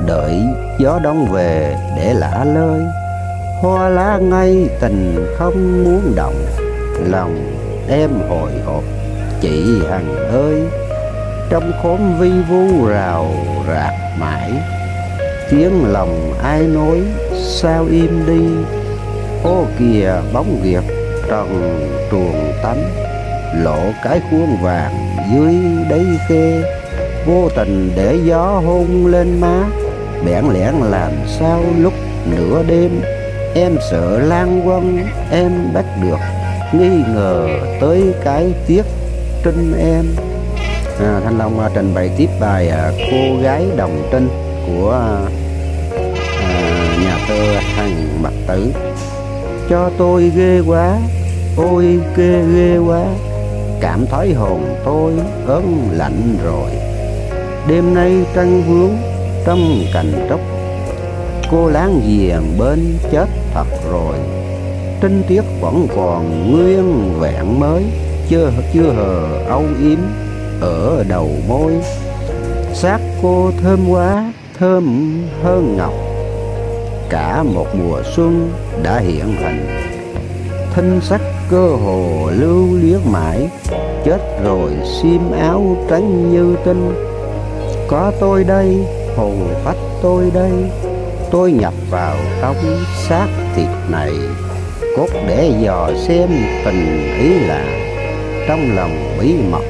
đợi gió đông về để lả lơi. Hoa lá ngây tình không muốn động, lòng em hồi hộp chị Hằng ơi. Trong khóm vi vu rào rạc mãi, tiếng lòng ai nói sao im đi. Ô kìa bóng Việt trần truồng tắm, lộ cái khuôn vàng dưới đáy khê. Vô tình để gió hôn lên má, bẽn lẽn làm sao lúc nửa đêm. Em sợ Lan Quân em bắt được, nghi ngờ tới cái tiếc trinh em. Thanh Long trình bày tiếp bài Cô gái đồng trinh của nhà thơ Hàng Mạc Tử. Cho tôi ghê quá, ôi ghê quá, cảm thấy hồn tôi ớn lạnh rồi. Đêm nay trăng vướng trong cành trúc, cô láng giềng bên chết thật rồi. Trinh tiết vẫn còn nguyên vẹn mới, chưa hờ âu yếm ở đầu môi. Xác cô thơm quá, thơm hơn ngọc, cả một mùa xuân đã hiện hình. Thanh sắc cơ hồ lưu luyến mãi, chết rồi xiêm áo trắng như tinh. Có tôi đây, hồn phách tôi đây, tôi nhập vào trong xác thịt này. Cốt để dò xem tình ý là, trong lòng bí mật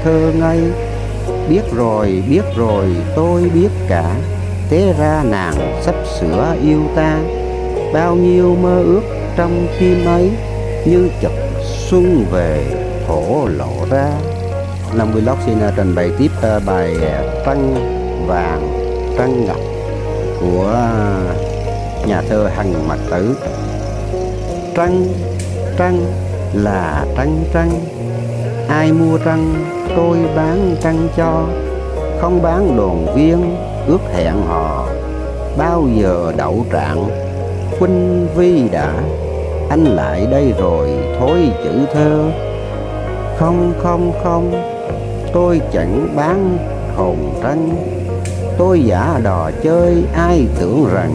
thơ ngây. Biết rồi tôi biết cả, té ra nàng sắp sửa yêu ta. Bao nhiêu mơ ước trong tim ấy, như chợt xuân về thổ lộ ra. Long Vlog xin trình bày tiếp bài Trăng Vàng Trăng Ngọc của nhà thơ Hàng Mạc Tử. Trăng là trăng trăng, Ai mua trăng tôi bán trăng cho, không bán đoàn viên ước hẹn hò. Bao giờ đậu trạng Khuynh Vi đã, anh lại đây rồi thôi chữ thơ. Không không không, tôi chẳng bán hồn trăng, tôi giả đò chơi ai tưởng rằng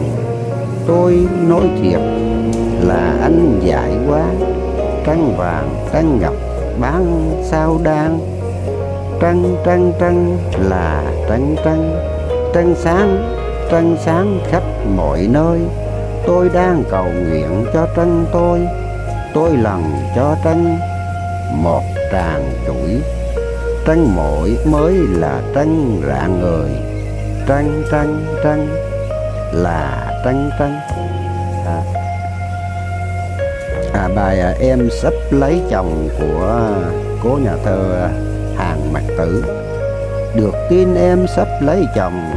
tôi nói thiệt là anh dại quá. Trăng vàng trăng ngọc bán sao đang, trăng trăng trăng là trăng trăng, trăng sáng khắp mọi nơi. Tôi đang cầu nguyện cho trăng tôi lần cho trăng một tràng chuỗi. Trăng mỗi mới là trăng rạng ngời, trăng trăng trăng là trăng trăng. Bài Em Sắp Lấy Chồng của cố nhà thơ Hàn Mặc Tử. Được tin em sắp lấy chồng,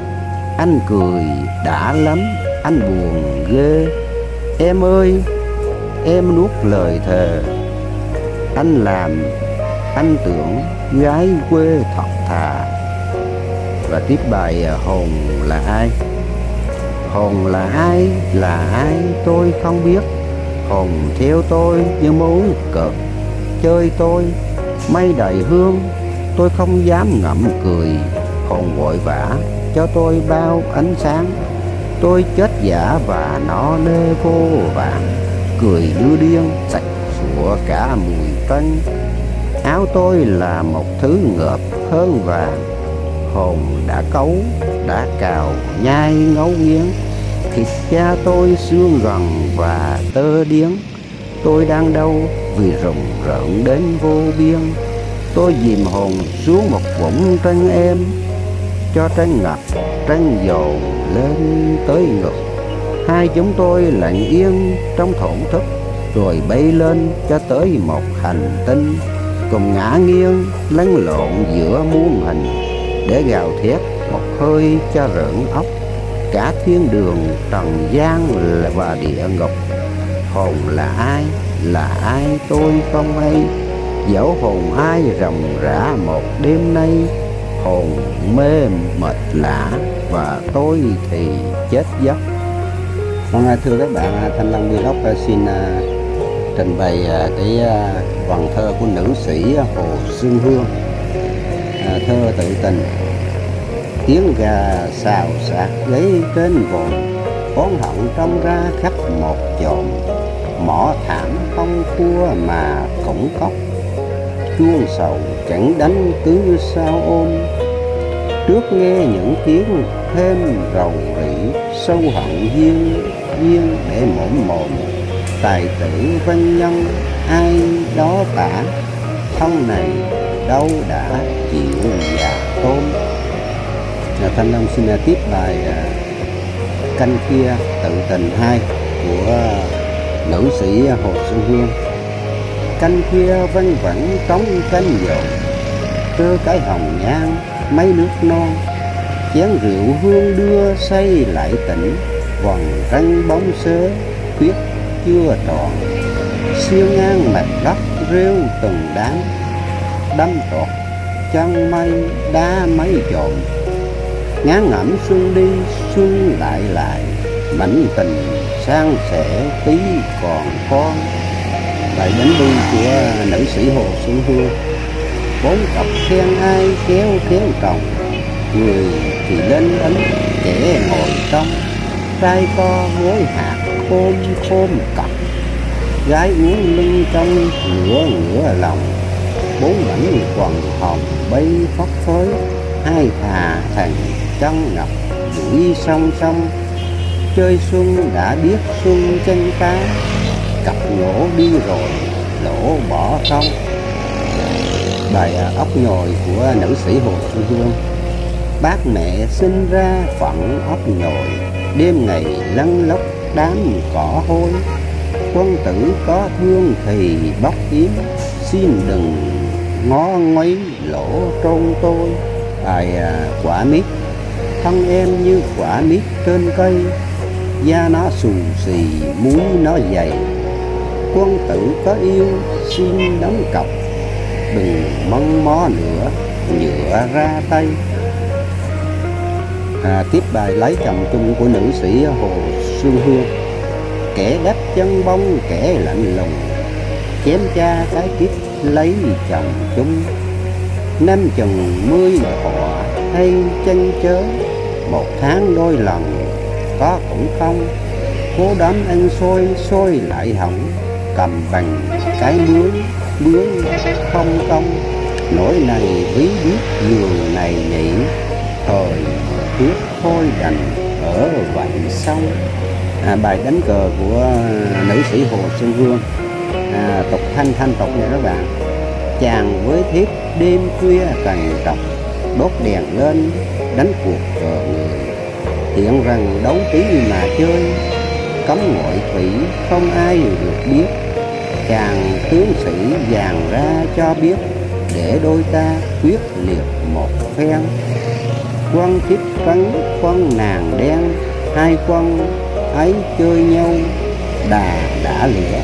anh cười đã lắm, anh buồn ghê. Em ơi, em nuốt lời thề, anh làm anh tưởng gái quê thật thà. Và tiếp bài Hồn là ai. Hồn là ai tôi không biết. Hồn theo tôi như muốn cợt chơi tôi. Mây đầy hương tôi không dám ngậm cười. Hồn vội vã cho tôi bao ánh sáng. Tôi chết giả và nó nê vô vàng, cười như điên sạch sủa cả mùi trăng. Áo tôi là một thứ ngợp hơn vàng. Hồn đã cấu đã cào nhai ngấu nghiến. Thịt da tôi xương gần và tơ điếng. Tôi đang đâu vì rùng rợn đến vô biên. Tôi dìm hồn xuống một vũng trăng em, cho trăng ngập trăng dồn lên tới ngực. Hai chúng tôi lặng yên trong thổn thức, rồi bay lên cho tới một hành tinh, cùng ngã nghiêng lăn lộn giữa muôn hình, để gào thét một hơi cho rợn óc cả thiên đường trần gian và địa ngục. Hồn là ai tôi không hay. Dẫu hồn ai ròng rã một đêm nay. Hồn mê mệt lạ và tôi thì chết giấc. Thưa các bạn, Thanh Long Vlog xin trình bày cái vần thơ của nữ sĩ Hồ Xuân Hương. Thơ tự tình. Tiếng gà xào xạc gáy trên vồn, oán hận trong ra khắp một chòm. Mỏ thảm không thua mà cũng khóc, chuông sầu chẳng đánh cứ sao ôm. Trước nghe những tiếng thêm rầu rĩ, sâu hận duyên để mổm mồm. Tài tử văn nhân ai đó tả, thân này đâu đã chịu già tôm. Thanh Long xin tiếp bài Canh Kia tự tình 2 của nữ sĩ Hồ Xuân Hương. Canh kia văng vẳng trống canh dồn, trơ cái hồng nhan mấy nước non. Chén rượu hương đưa say lại tỉnh, vòng trăng bóng xế khuyết chưa tròn. Siêu ngang mặt đất rêu từng đám, đâm trọt chân mây đá mấy chồn. Ngán ngẩm xuân đi xuân lại, mảnh tình sang sẻ tí còn con. Bài đánh đi của nữ sĩ Hồ Xuân Hương. Bốn cặp khen ai kéo chồng, người thì lên đánh kẻ ngồi trong. Trai co gối hạt khôm cặp, gái uống lưng trong ngửa lòng. Bốn mảnh quần hồng bay phấp phới, hai thà thằng chân ngập duỗi song song. Chơi xuân đã biết xuân chân cá, cặp nhổ đi rồi lỗ bỏ không. Bài ốc nhồi của nữ sĩ Hồ Xuân Hương. Bác mẹ sinh ra phận ốc nhồi, đêm ngày lăn lóc đám cỏ hôi. Quân tử có thương thì bóc kiếm, xin đừng ngó ngoáy lỗ trôn tôi. Bài quả mít. Thân em như quả mít trên cây, da nó xù xì múi nó dày. Quân tử có yêu xin đóng cọc, đừng mân mó nữa nhựa ra tay. Tiếp bài lấy chồng chung của nữ sĩ Hồ Xuân Hương. Kẻ đắp chân bông kẻ lạnh lùng, chém cha cái kiếp lấy chồng chung. Năm chừng 10 họ hay chân chớ, một tháng đôi lần có cũng không. Cố đám ăn xôi lại hỏng, cầm bằng cái bướm không công. Nỗi này ví biết giường này nhỉ, thời tiếc thôi đành ở vậy xong. Bài đánh cờ của nữ sĩ Hồ Xuân Hương, tục thanh tục nha các bạn. Chàng với thiếp đêm khuya cằn trọc, đốt đèn lên đánh cuộc cờ người. Hiện rằng đấu tí mà chơi, cấm ngoại thủy không ai được biết. Chàng tướng sĩ vàng ra cho biết, để đôi ta quyết liệt một phen. Quân thiếp trắng quân nàng đen, hai quân ấy chơi nhau đã lửa.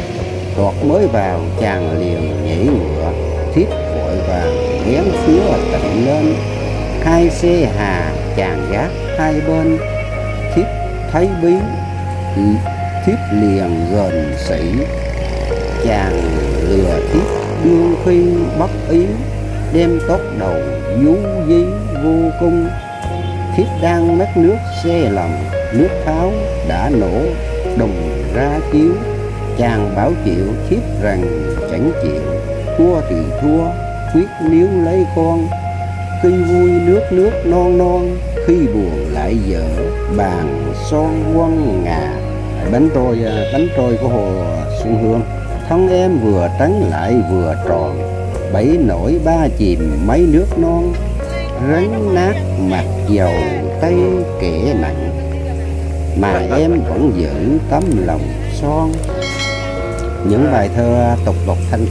Đọt mới vào chàng liền nhảy ngựa, thiếp vội vàng vén xúa tịnh lên. Hai xe hà chàng gác hai bên, thiếp thấy bí thiếp liền gần sĩ. Chàng lừa thiếp đương khi bất ý, đem tóc đầu vú dí vô cung. Thiếp đang mắc nước xe lòng, nước pháo đã nổ đùng ra chiếu. Chàng bảo chịu thiếp rằng chẳng chịu, thua thì thua quyết níu lấy con. Khi vui nước non, khi buồn lại dở bàn son quân ngà. Bánh trôi của Hồ Xuân Hương. Thân em vừa trắng lại vừa tròn, bảy nổi ba chìm mấy nước non. Rắn nát mặt dầu tay kẻ nặng, mà em vẫn giữ tấm lòng son. Những bài thơ tục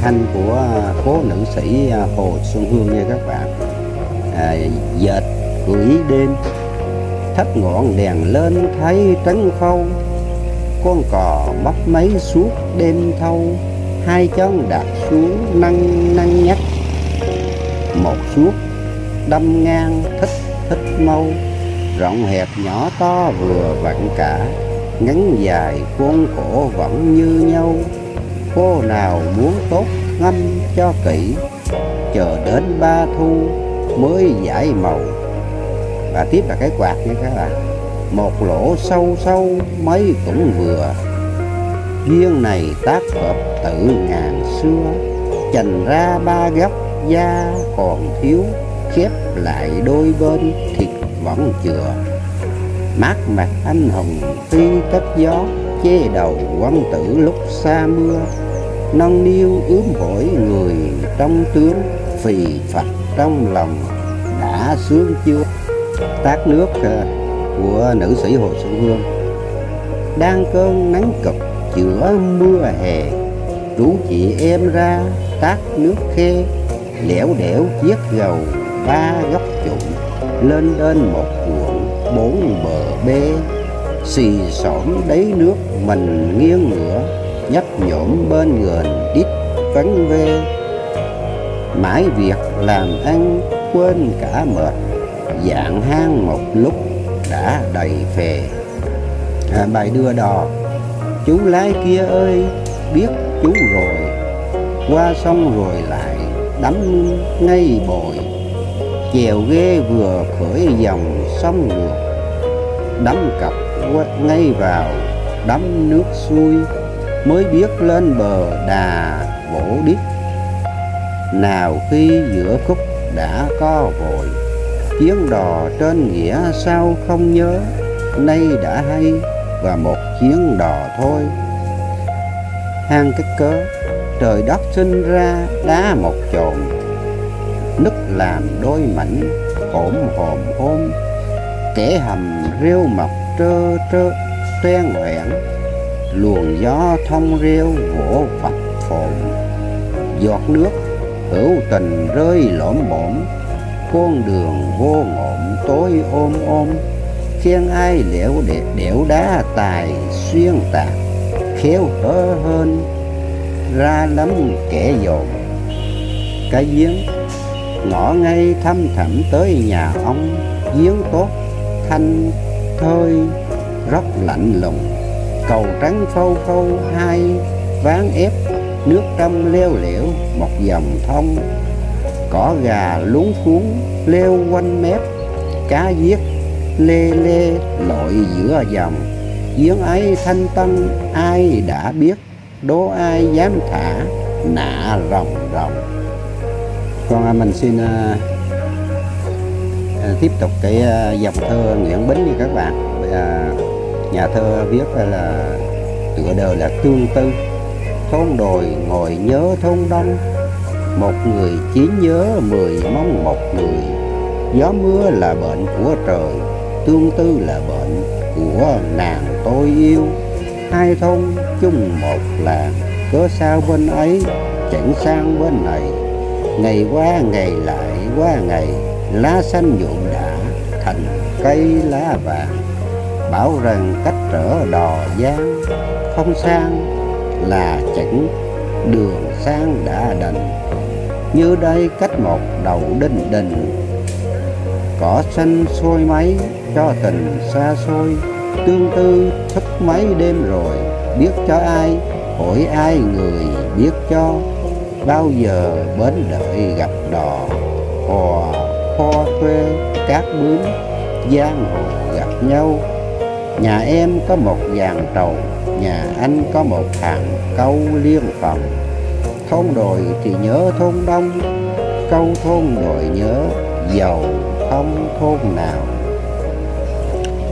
thanh của cố nữ sĩ Hồ Xuân Hương nha các bạn. Dệt gửi đêm, thắp ngọn đèn lên thấy trắng khâu. Con cò bắp mấy suốt đêm thâu, hai chân đặt xuống năng nhắc. Một suốt đâm ngang thích mau, rộng hẹp nhỏ to vừa vặn cả. Ngắn dài khuôn cổ vẫn như nhau, cô nào muốn tốt ngâm cho kỹ. Chờ đến ba thu mới giải màu. Và tiếp là cái quạt nha các bạn. Một lỗ sâu mấy cũng vừa, duyên này tác hợp tự ngàn xưa. Chành ra ba góc da còn thiếu, khép lại đôi bên thịt vẫn chừa. Mát mặt anh hùng tuy tấp gió, che đầu quân tử lúc xa mưa. Nâng niu ướm hỏi người trong tướng, phì phật trong lòng đã sướng chưa. Tát nước của nữ sĩ Hồ Xuân Hương. Đang cơn nắng cực chữa mưa hè, rủ chị em ra tát nước khe. Lẻo đẻo chiếc gầu ba góc trụ, lên một cuộn bốn bờ bê. Xì xổm đấy nước mình nghiêng ngửa, nhấp nhổm bên gần đít vắng ve. Mãi việc làm ăn quên cả mệt, dạng hang một lúc đã đầy phè. Bài đưa đò. Chú lái kia ơi biết chú rồi, qua sông rồi lại đắm ngay bồi. Chèo ghe vừa khởi dòng sông ngược, đắm cặp ngay vào đắm nước xuôi. Mới biết lên bờ đà vỗ đít, nào khi giữa khúc đã có vội. Chuyến đò trên nghĩa sao không nhớ, nay đã hay và một chuyến đò thôi. Hang cái cớ, trời đất sinh ra đá một chồn, nứt làm đôi mảnh hổm hôm. Kẻ hầm rêu mọc trơ toan hoẻn, luồng gió thông rêu vỗ phập phồng. Giọt nước hữu tình rơi lõm bõm, con đường vô ngộm tối ôm. Khen ai đẽo đá tài xuyên tạc, khéo hớ hên ra lắm kẻ dồn. cái giếng, ngõ ngay thăm thẳm tới nhà ông. Giếng tốt thanh thơi rất lạnh lùng, cầu trắng phâu phâu hai ván ép, nước trong leo lẻo một dòng thông. Cỏ gà luống cuốn leo quanh mép, cá giết lê lê lội giữa dòng. Giếng ấy thanh tân ai đã biết, đố ai dám thả nạ ròng ròng. Con mình xin tiếp tục cái dòng thơ Nguyễn Bính như các bạn. Nhà thơ viết là tựa đời là tương tư. Thôn đồi ngồi nhớ thôn đông, một người chỉ nhớ 10 mong một người. Gió mưa là bệnh của trời, tương tư là bệnh của nàng tôi yêu. Hai thôn chung một làng, cớ sao bên ấy chẳng sang bên này. Ngày qua ngày lại qua ngày, lá xanh nhuộm đã thành cây lá vàng. Bảo rằng cách trở đò giang, không sang là chẳng đường sang đã đành. Như đây cách một đầu đinh đình, cỏ xanh sôi mấy cho tình xa xôi. Tương tư thức mấy đêm rồi, biết cho ai, hỏi ai người biết cho. Bao giờ bến đợi gặp đò, hò kho thuê cát bướm, giang hồ gặp nhau. Nhà em có một dàn trầu, nhà anh có một hàng câu liên phòng. Thôn đồi thì nhớ thôn đông, câu thôn đồi nhớ giàu không thôn nào.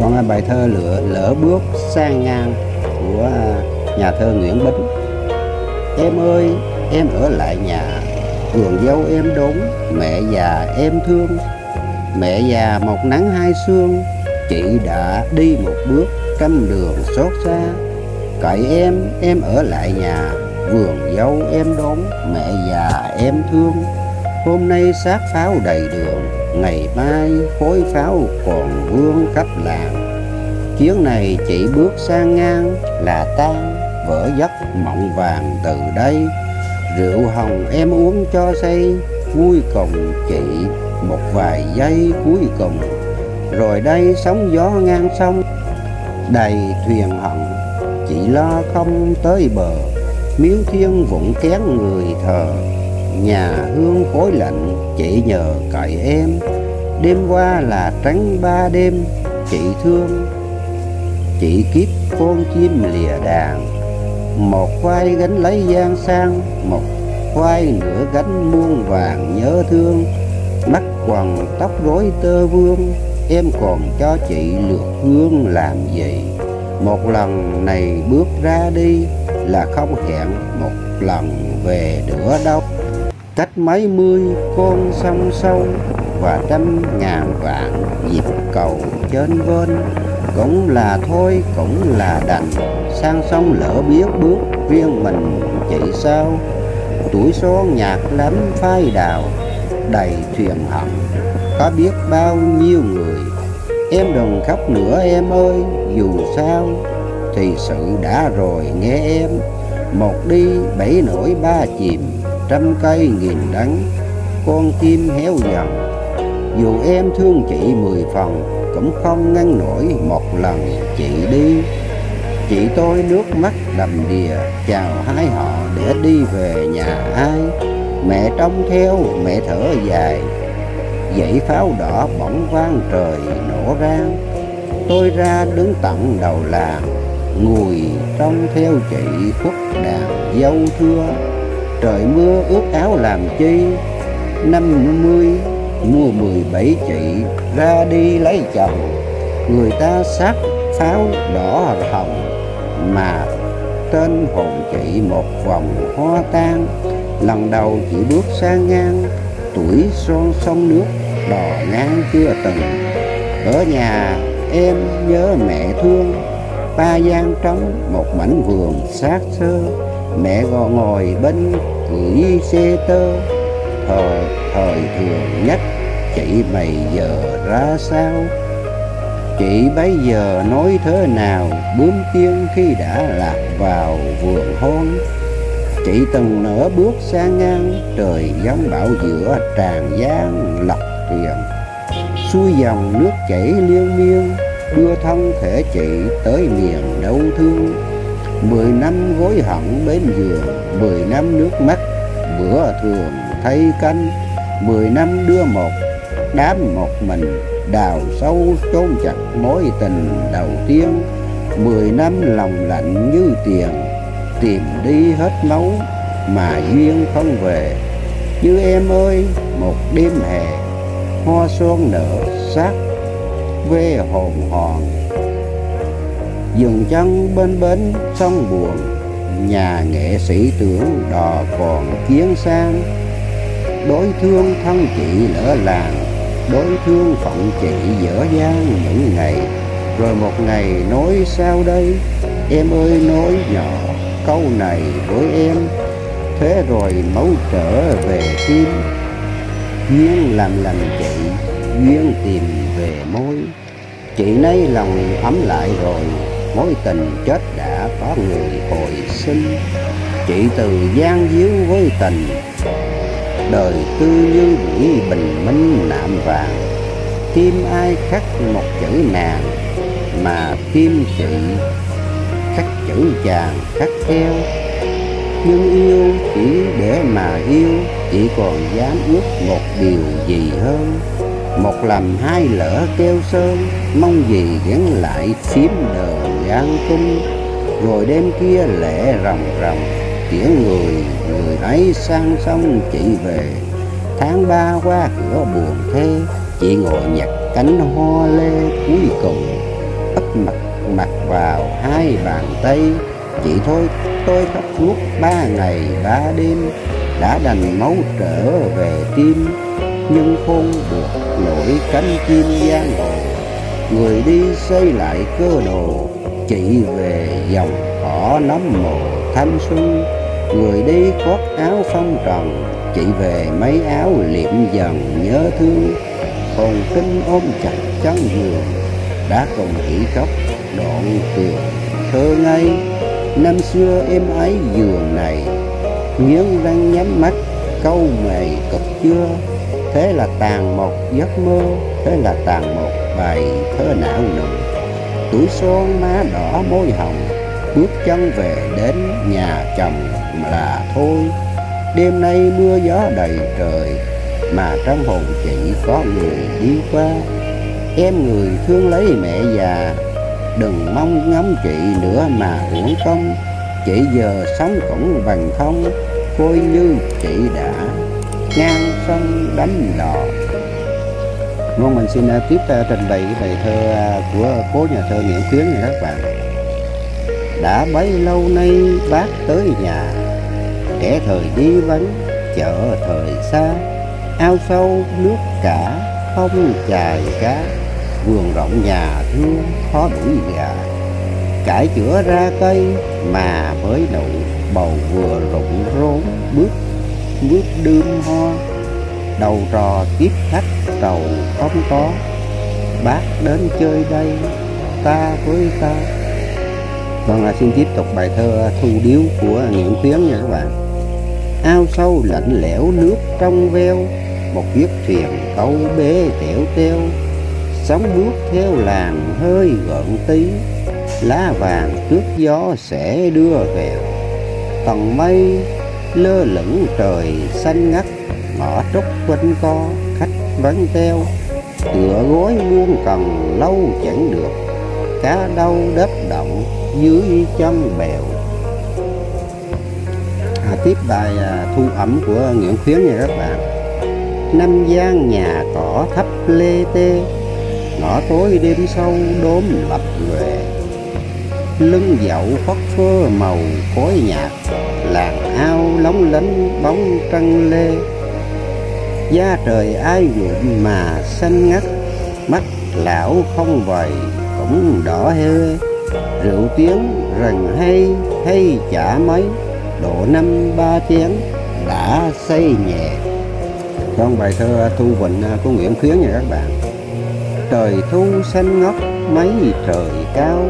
Còn bài thơ Lỡ bước sang ngang của nhà thơ Nguyễn Bính. Em ơi, em ở lại nhà, vườn dâu em đốn, mẹ già em thương. Mẹ già một nắng hai sương, chị đã đi một bước trăm đường xót xa. Cậy em ở lại nhà, vườn dâu em đốn, mẹ già em thương. Hôm nay xác pháo đầy đường, ngày mai khói pháo còn vương khắp làng. Chuyến này chị bước sang ngang là tan, vỡ giấc mộng vàng từ đây. Rượu hồng em uống cho say, vui cùng chị một vài giây cuối cùng. Rồi đây sóng gió ngang sông, đầy thuyền hận, chị lo không tới bờ. Miếu thiên vụng kén người thờ, nhà hương khói lạnh chị nhờ cậy em. Đêm qua là trắng ba đêm, chị thương, chị kiếp con chim lìa đàn. Một vai gánh lấy gian sang, một vai nữa gánh muôn vàng nhớ thương. Mắt quằn tóc rối tơ vương, em còn cho chị lượt gương làm gì. Một lần này bước ra đi là không hẹn một lần về nữa đâu. Cách mấy mươi con sông sâu và trăm ngàn vạn nhịp cầu trên bên, cũng là thôi cũng là đành. Sang sông lỡ biết bước riêng mình chị sao. Tuổi son nhạt lắm phai đào, đầy thuyền hận có biết bao nhiêu người. Em đừng khóc nữa em ơi, dù sao thì sự đã rồi nghe em. Một đi bảy nổi ba chìm, trăm cây nghìn đắng, con chim héo dần. Dù em thương chị 10 phần, cũng không ngăn nổi một lần chị đi. Chị tôi nước mắt đầm đìa chào hai họ để đi về nhà ai. Mẹ trông theo mẹ thở dài, dãy pháo đỏ bỗng vang trời nổ rang. Tôi ra đứng tận đầu làng, ngồi trông theo chị khuất đàn dâu thưa. Trời mưa ướt áo làm chi, năm 10 mua 17 chị ra đi lấy chồng. Người ta sát pháo đỏ hồng, mà tên hồn chị một vòng hoa tan. Lần đầu chị bước sang ngang, tuổi son sông nước đò ngang chưa từng. Ở nhà em nhớ mẹ thương, ba gian trống một mảnh vườn xác xơ. Mẹ ngồi bên cưỡi xe tơ, thời thường nhất chị mày giờ ra sao. Chị bấy giờ nói thế nào bướm tiên khi đã lạc vào vườn hôn. Chị từng nở bước sang ngang, trời giông bão giữa Tràng Giang lọc thuyền. Xuôi dòng nước chảy liên miên, đưa thân thể chị tới miền đau thương. 10 năm gối hận bên giường, 10 năm nước mắt bữa thường thay canh. 10 năm đưa một đám một mình, đào sâu chôn chặt mối tình đầu tiên. 10 năm lòng lạnh như tiền, tìm đi hết máu mà duyên không về. Như em ơi, một đêm hè, hoa xuân nở sát về hồn hòn. Dừng chân bên bến sông buồn, nhà nghệ sĩ tưởng đò còn chuyến sang. Đối thương thân chị lỡ làng, đối thương phận chị dở dang những ngày. Rồi một ngày nói sao đây, em ơi nói nhỏ câu này với em. Thế rồi máu trở về tim, duyên làm lành chị, duyên tìm về môi. Chị nay lòng ấm lại rồi, mối tình chết đã có người hồi sinh. Chị từ gian díu với tình, đời tư như buổi bình minh nạm vàng. Tim ai khắc một chữ nàng, mà tim chị khắc chữ chàng khắc theo. Nhưng yêu chỉ để mà yêu, chỉ còn dám ước một điều gì hơn. Một làm hai lỡ keo sơn, mong gì ghén lại phím đờn gian tung. Rồi đêm kia lệ ròng ròng, tiễn người ấy sang sông chị về. Tháng 3 qua cửa buồn thê, chị ngồi nhặt cánh hoa lê cuối cùng. Ấp mặt vào hai bàn tay, chị thôi tôi khóc suốt 3 ngày 3 đêm. Đã đành máu trở về tim, nhưng khôn buộc nổi cánh chim giang hồ. Người đi xây lại cơ đồ, chị về dòng cỏ nấm mồ thanh xuân. Người đi khoác áo phong trần, chị về mấy áo liệm dần nhớ thương. Hồn kinh ôm chặt chân giường, đã cùng chỉ khóc đoạn tường thơ ngây. Năm xưa em ấy giường này, nghiến răng nhắm mắt câu mày cực chưa. Thế là tàn một giấc mơ, thế là tàn một bài thơ não nùng. Tuổi son má đỏ môi hồng, bước chân về đến nhà chồng là thôi. Đêm nay mưa gió đầy trời, mà trong hồn chị có người đi qua. Em người thương lấy mẹ già, đừng mong ngóng chị nữa mà uổng công. Chị giờ sống cũng bằng không, coi như chị đã ngang sông đánh đò. Vâng, mình xin tiếp trình bày cái bài thơ của cố nhà thơ Nguyễn Khuyến này các bạn. Đã bấy lâu nay bác tới nhà, kẻ thời đi vắng chợ thời xa. Ao sâu nước cả không chài cá, vườn rộng nhà thương khó đuổi gà. Cải chữa ra cây mà mới nụ, bầu vừa rụng rốn bước đươm hoa. Đầu trò tiếp khách trầu không có, bác đến chơi đây ta với ta. Vâng, xin tiếp tục bài thơ Thu Điếu của Nguyễn Khuyến nha các bạn. Ao sâu lạnh lẽo nước trong veo, một chiếc thuyền câu bê tẻo teo. Sóng bước theo làng hơi gợn tí, lá vàng trước gió sẽ đưa vèo. Tầng mây lơ lửng trời xanh ngắt, ngõ trúc quanh co khách vắng teo. Tựa gối muôn cần lâu chẳng được, cá đâu đớp động dưới chân bèo. Tiếp bài Thu Ẩm của Nguyễn Khuyến nha các bạn. Năm gian nhà cỏ thấp lê tê, ngõ tối đêm sâu đốm lập lòe. Lưng dậu phất phơ màu khói nhạt, làng ao lóng lánh bóng trăng lê. Da trời ai nhuộm mà xanh ngắt, mắt lão không vầy cũng đỏ hê. Rượu tiếng rần hay chả mấy, độ 5-3 chén đã say nhẹ. Còn bài thơ Thu Vịnh của Nguyễn Khuyến nha các bạn. Trời thu xanh ngắt mấy trời cao,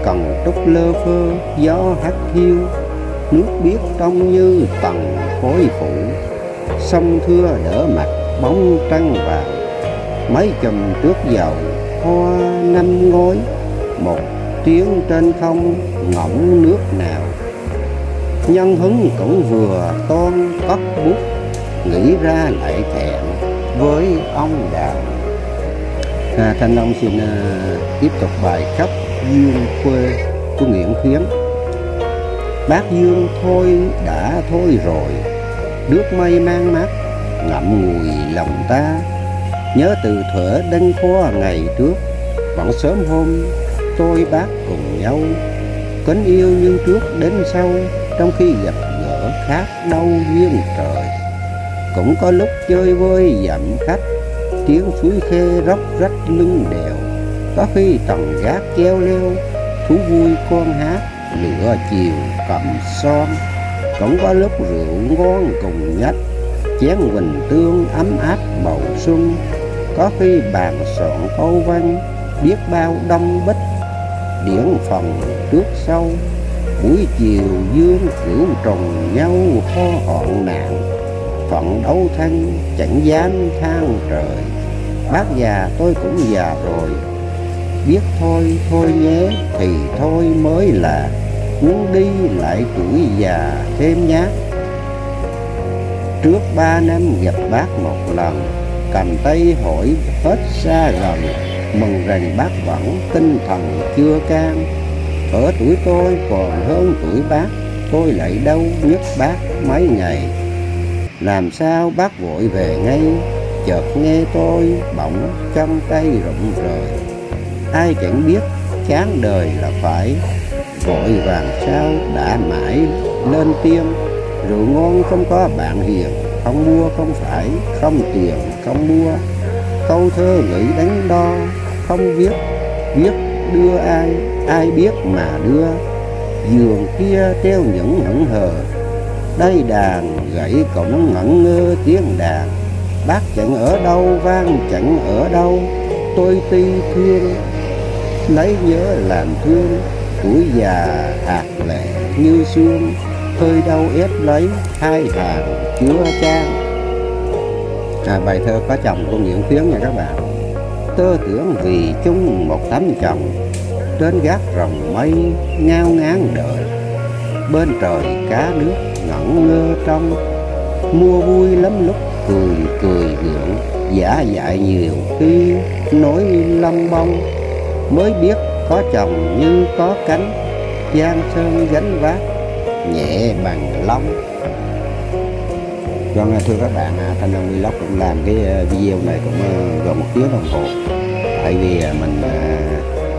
cần trúc lơ phơ gió hắt hiu. nước biếc trông như tầng khói phủ, sông thưa đỡ mặt bóng trăng vào, mấy chùm trước dầu hoa năm ngói, một tiếng trên không ngỗng nước nào. Nhân hứng cũng vừa toan cất bút, nghĩ ra lại thẹn với ông Đào. Thanh Long xin tiếp tục bài khắp Dương quê của Nguyễn Khuyến. Bác Dương thôi đã thôi rồi, nước mây mang mát ngậm ngùi lòng ta. Nhớ từ thuở đăng khoa ngày trước, vẫn sớm hôm tôi bác cùng nhau, kính yêu như trước đến sau, trong khi gặp gỡ khác đâu duyên trời. Cũng có lúc chơi vơi dặm khách, tiếng suối khê róc rách lưng đèo. Có khi tầng gác treo leo, thú vui con hát, lửa chiều cầm son. Cũng có lúc rượu ngon cùng nhách, chén huỳnh tương ấm áp bầu xuân. Có khi bàn soạn câu văn, biết bao đông bích, điển phòng trước sau. Buổi chiều dương cửu trùng nhau kho họn nạn, phận đấu thân chẳng dám than trời. Bác già tôi cũng già rồi, biết thôi thôi nhé thì thôi mới là, muốn đi lại tuổi già thêm nhát. Trước 3 năm gặp bác một lần, cầm tay hỏi hết xa gần, mừng rằng bác vẫn tinh thần chưa can. Ở tuổi tôi còn hơn tuổi bác, tôi lại đâu nhức bác mấy ngày. Làm sao bác vội về ngay, chợt nghe tôi bỗng chân tay rụng rời. Ai chẳng biết chán đời là phải, vội vàng sao đã mãi lên tiên. Rượu ngon không có bạn hiền, không mua không phải, không tiền không mua. Câu thơ nghĩ đánh đo, không viết, viết đưa ai, ai biết mà đưa. Giường kia treo những hững hờ, đây đàn gãy cũng ngẩn ngơ tiếng đàn. Bác chẳng ở đâu, vang chẳng ở đâu, tôi ti thương, lấy nhớ làm thương. Tuổi già hạt lệ như xương, hơi đâu ép lấy hai hàng chứa trang. Bài thơ có chồng của Nguyễn Khuyến nha các bạn. Tơ tưởng vì chung một tấm chồng, trên gác rồng mây ngao ngán đời. Bên trời cá nước ngẩn ngơ trong, mua vui lắm lúc cười cười gượng. Giả dại nhiều khi nói lâm bông, mới biết có chồng như có cánh, giang sơn gánh vác nhẹ bằng lông. Vâng, thưa các bạn, Thanh Long Vlog cũng làm cái video này cũng gần 1 tiếng đồng hồ. Tại vì mình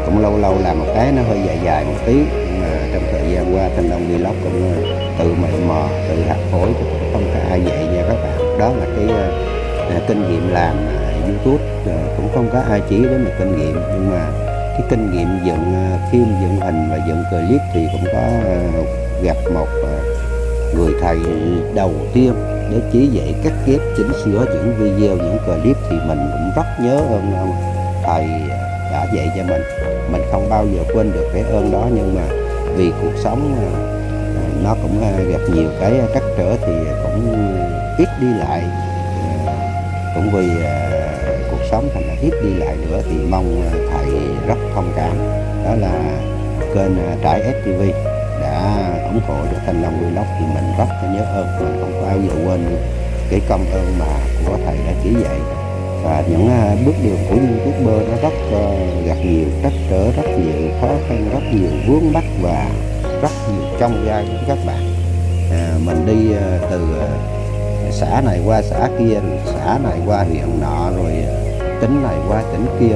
cũng lâu lâu làm một cái nó hơi dài dài một tí, nhưng mà trong thời gian qua Thanh Long Vlog cũng tự mày mò, tự học hỏi, cũng không có ai dạy nha các bạn. Đó là cái kinh nghiệm làm YouTube, cũng không có ai chỉ đến một kinh nghiệm, nhưng mà cái kinh nghiệm dựng phim, dựng hình và dựng clip thì cũng có gặp một người thầy đầu tiên để chỉ dạy cắt ghép, chỉnh sửa những video, những clip. Thì mình cũng rất nhớ ơn ông thầy đã dạy cho mình không bao giờ quên được cái ơn đó. Nhưng mà vì cuộc sống nó cũng gặp nhiều cái trắc trở thì cũng ít đi lại, cũng vì cuộc sống thành ra ít đi lại nữa, thì mong thầy rất thông cảm. Đó là kênh Trải STV đã ủng hộ cho Thanh Long Vlog thì mình rất nhớ ơn, mình không bao giờ quên được cái công ơn mà của thầy đã chỉ dạy. Và những bước đường của YouTuber nó rất gặp nhiều trắc trở, rất nhiều khó khăn, rất nhiều vướng mắc và rất nhiều chông gai của các bạn. Mình đi từ xã này qua xã kia, rồi xã này qua huyện nọ, rồi tỉnh này qua tỉnh kia,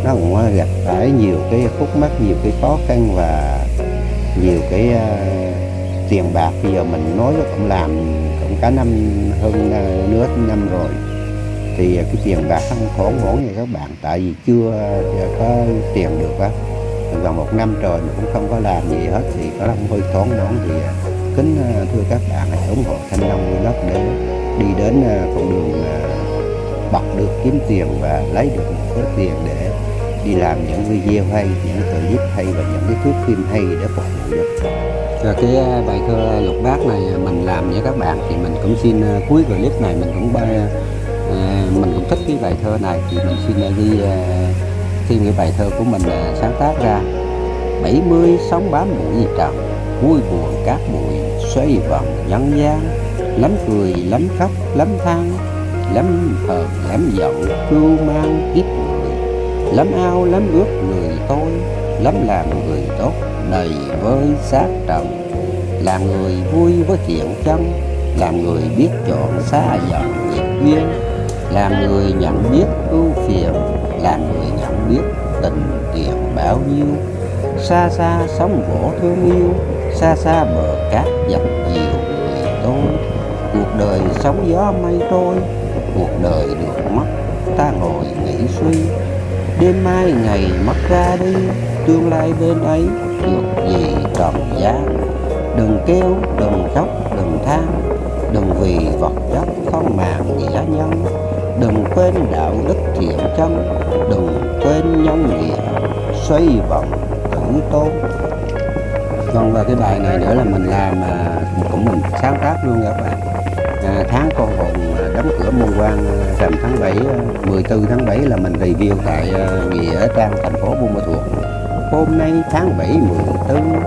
nó cũng gặp phải nhiều cái khúc mắc, nhiều cái khó khăn và nhiều cái tiền bạc. Bây giờ mình nói cũng làm cũng cả năm, hơn nửa năm rồi, thì cái tiền bạc không thốn vốn như các bạn, tại vì chưa có tiền được á. Gần 1 năm trời mà cũng không có làm gì hết thì có không hơi thốn vốn. Thì kính thưa các bạn, hãy ủng hộ Thanh Long Vlog để đi đến con đường bật được kiếm tiền và lấy được một số tiền để đi làm những video hay, những clip hay và những cái thước phim hay để phục vụ dân. Và cái bài thơ Lục Bát này mình làm với các bạn thì mình cũng xin cuối clip này mình cũng thích cái bài thơ này thì mình xin ghi thêm cái bài thơ của mình sáng tác ra. 70 sóng bám bụi trần, vui buồn cát bụi xoay vòng nhân gian, lắm cười lắm khóc lắm than, lắm hờn lắm giận cưu mang kiếp người, lắm ao lắm ước người tôi, lắm làm người tốt đầy với xác trần, làm người vui với thiện chân, làm người biết chọn xa dần nghiệp duyên, làm người nhận biết ưu phiền, làm người nhận biết tình tiền bao nhiêu, xa xa sóng vỗ thương yêu, xa xa bờ cát dập dìu người tôi, cuộc đời sóng gió mây trôi, cuộc đời được mất ta ngồi nghĩ suy, đêm mai ngày mất ra đi, tương lai bên ấy được gì tròn gian. Đừng kêu, đừng khóc, đừng than, đừng vì vật chất không màng nghĩa nhân, đừng quên đạo đức thiện chân, đừng quên nhân nghĩa xoay vòng tử tôn. Vâng, và cái bài này nữa là mình làm cũng mình sáng tác luôn các bạn. Tháng con hồn đóng cửa môn quan rằm tháng 7, 14 tháng 7 là mình review tại Nghĩa Trang thành phố Buôn Ma Thuột. Hôm nay tháng 7 14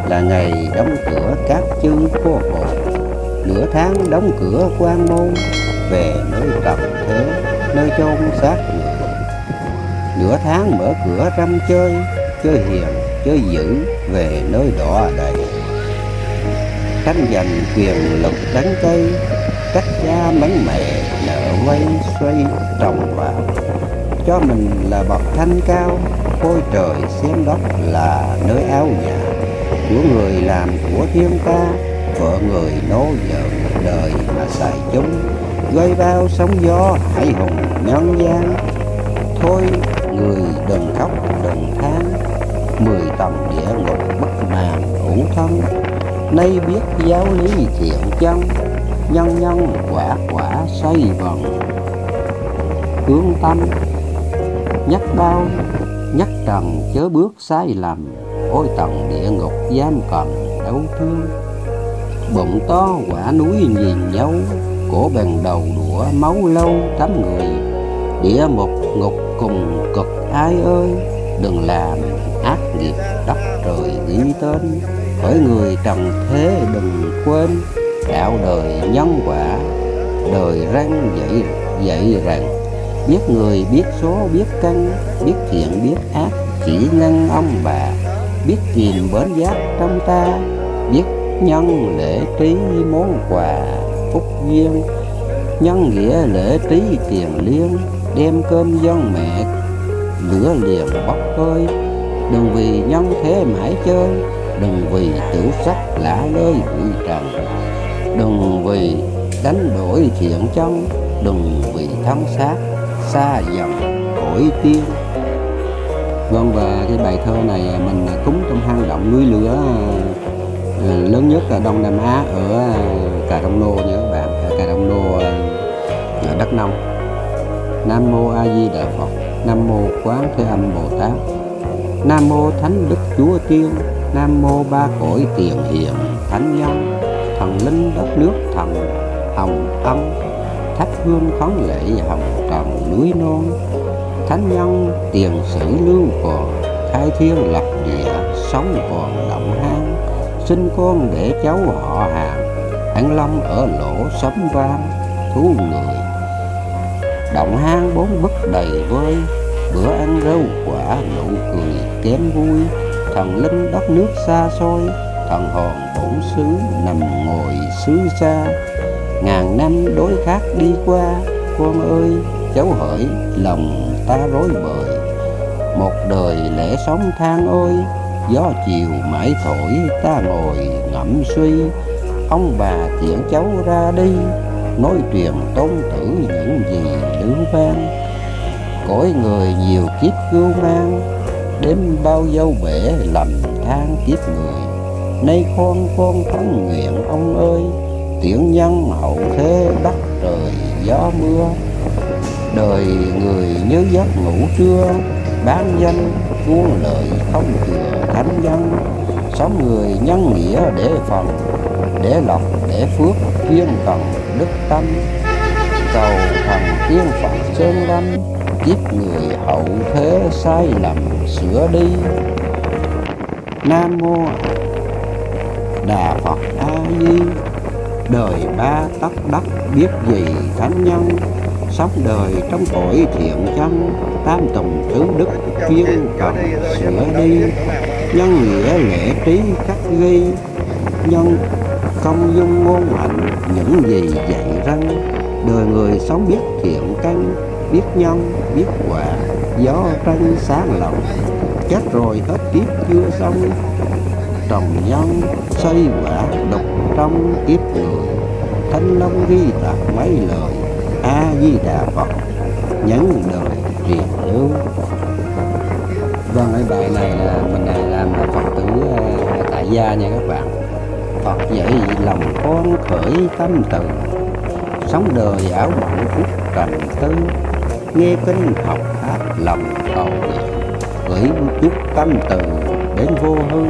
là ngày đóng cửa các chư cô hồn, nửa tháng đóng cửa quan môn về nơi trần thế, nơi chôn xác người. Nửa tháng mở cửa râm chơi hiền chơi dữ về nơi đọa đầy, tranh giành quyền lực đánh cây, cách cha mắng mẹ nợ vay xoay trồng vào, cho mình là bậc thanh cao, khôi trời xem đất là nơi áo nhà, của người làm của thiên ca, vợ người nô vợ đời mà xài chúng, gây bao sóng gió hải hùng nhân gian. Thôi người đừng khóc đừng than, 10 tầng địa ngục bất màng ủ thân, nay biết giáo lý thiện chân, nhân nhân quả quả xoay vòng hướng tâm. Nhắc bao nhắc trần chớ bước sai lầm, ôi tầng địa ngục giam cầm đau thương, bụng to quả núi nhìn nhau, cổ bèn đầu đũa máu lâu tắm người, địa ngục cùng cực ai ơi, đừng làm ác nghiệp đất trời ghi tên, bởi người trần thế đừng quên, đạo đời nhân quả đời răng dạy rằng, biết người biết số biết căn, biết thiện biết ác chỉ ngăn ông bà, biết tìm bến giác trong ta, biết nhân lễ trí món quà phúc duyên, nhân nghĩa lễ trí tiền liên, đem cơm dân mẹ lửa liền bốc hơi. Đừng vì nhân thế mãi chơi, đừng vì tử sắc lạ lơi bụi trần, đừng vì đánh đổi thiện chân, đừng vì thân xác xa dần cõi tiên. Vâng, và cái bài thơ này mình cúng trong hang động núi lửa lớn nhất ở Đông Nam Á ở Cà Rông Nô nha các bạn, Cà Rông Nô ở Đắk Nông. Nam mô A Di Đà Phật, Nam mô Quán Thế Âm Bồ Tát, Nam mô Thánh Đức Chúa Tiên, Nam mô ba cõi tiền hiền thánh nhân, thần linh đất nước thần hồng âm, thắp hương khấn lễ hồng trần núi non, thánh nhân tiền sử lưu còn, khai thiên lập địa sống còn động hang, sinh con để cháu họ hàng, An Long ở lỗ sấm vang thú người, động hang bốn bức đầy vơi, bữa ăn rau quả nụ cười kém vui, thần linh đất nước xa xôi, thần hồn bổn xứ nằm ngồi xứ xa, ngàn năm đối khác đi qua, con ơi cháu hỡi lòng ta rối bời, một đời lẽ sống than ôi, gió chiều mãi thổi ta ngồi ngẫm suy, ông bà tiễn cháu ra đi, nói truyền tôn tử những gì lưu vang, cõi người nhiều kiếp cưu mang, đêm bao dâu bể lầm than kiếp người, nay con khấn nguyện ông ơi, tiễn nhân hậu thế đất trời gió mưa, đời người nhớ giấc ngủ trưa, bán danh buôn lợi không chừa thánh nhân, sống người nhân nghĩa để phần, để lộc để phước chuyên cần đức tâm, cầu thần tiên Phật sơn lâm, kiếp người hậu thế sai lầm sửa đi. Nam mô Đà Phật A Di. Đời ba tất đắc biết gì thánh nhân, sống đời trong cõi thiện chân, tam tùng tứ đức chuyên cần sửa đi. Nhân nghĩa lễ trí khắc ghi, nhân công dung ngôn hạnh những gì dạy răn. Đời người sống biết thiện căn, biết nhân biết quả, gió trăng sáng lòng. Chết rồi hết kiếp chưa xong, trồng nhân xây quả đục trong kiếp người. Thanh Long ghi tạc mấy lời A Di Đà Phật, nhấn đời truyền lưu. Vâng, cái bài này là mình làm Phật tử tại gia nha các bạn. Phật dạy lòng con khởi tâm từ, sống đời áo mộng phúc trần tư. Nghe kinh học pháp lòng cầu nguyện, gửi chút tâm từ đến vô hư.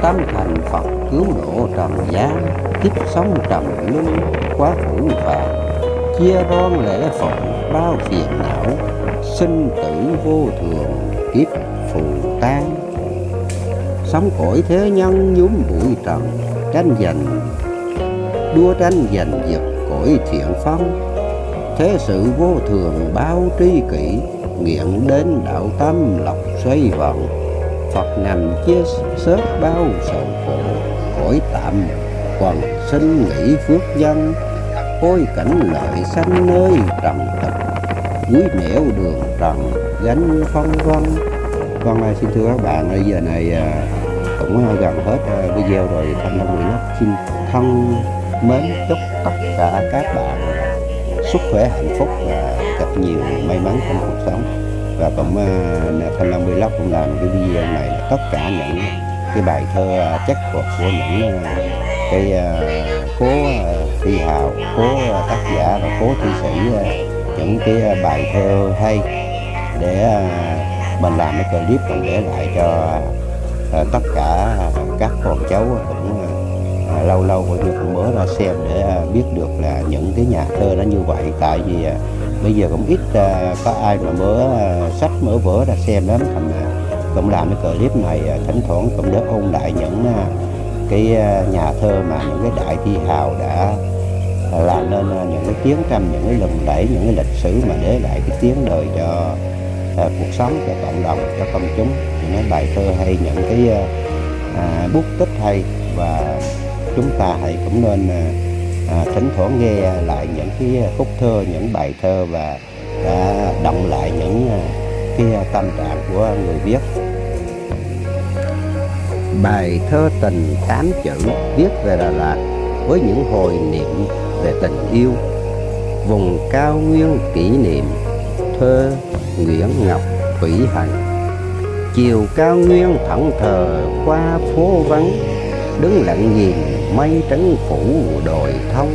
Tâm thành Phật cứu độ trần gian, kiếp sống trầm luân quá khổ phàm. Chia đoan lễ Phật bao phiền não, sinh tử vô thường kiếp phù tan. Sống cõi thế nhân nhúm bụi trần, tranh giành đua tranh giành giật cõi thiện phong. Thế sự vô thường bao tri kỷ, nghiện đến đạo tâm lộc xoay vòng. Phật nằm chia sớt bao sầu khổ, cõi tạm quần sinh nghĩ phước dân. Ôi cảnh lợi sanh nơi trần tịch, cuối nẻo đường trần gánh phong vân. Con xin thưa các bạn, bây giờ này cũng gần hết video rồi. Thanh Long Vlog xin thân mến chúc tất cả các bạn sức khỏe hạnh phúc và gặp nhiều may mắn trong cuộc sống. Và cũng Thanh Long Vlog cũng làm cái video này là tất cả những cái bài thơ chất của những cái cố thi hào, cố tác giả và cố thi sĩ, những cái bài thơ hay để mình làm cái clip mình để lại cho tất cả các con cháu cũng lâu lâu bao nhiêu cũng mở ra xem để biết được là những cái nhà thơ nó như vậy. Tại vì bây giờ cũng ít có ai mà mở sách mở vở ra xem lắm, thành cũng làm cái clip này thỉnh thoảng cũng để ôn lại những cái nhà thơ mà những cái đại thi hào đã làm nên những cái chiến tranh, những cái lừng lẫy, những cái lịch sử mà để lại cái tiếng đời cho cuộc sống, cho cộng đồng, cho công chúng. Những cái bài thơ hay, những cái bút tích hay, và chúng ta hãy cũng nên thỉnh thoảng nghe lại những cái khúc thơ, những bài thơ và đã động lại những cái tâm trạng của người viết. Bài thơ tình 8 chữ viết về Đà Lạt với những hồi niệm về tình yêu. Vùng cao nguyên kỷ niệm, thơ Nguyễn Ngọc Thủy Hằng. Chiều cao nguyên thẫn thờ qua phố vắng, đứng lặng nhìn mây trắng phủ đồi thông.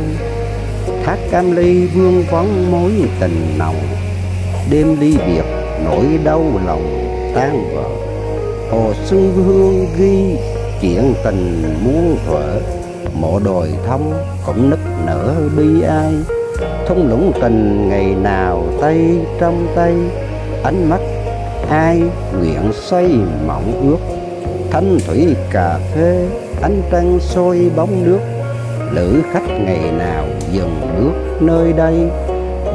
Thác Cam Ly vương vấn mối tình nồng, đêm ly biệt nỗi đau lòng tan vỡ. Hồ Xuân Hương ghi chuyện tình muôn thuở, mộ đồi thông cũng nức nở bi ai. Thung lũng tình ngày nào tay trong tay, ánh mắt ai nguyện xoay mộng ước. Thanh thủy cà phê ánh trăng soi bóng nước, lữ khách ngày nào dừng bước nơi đây.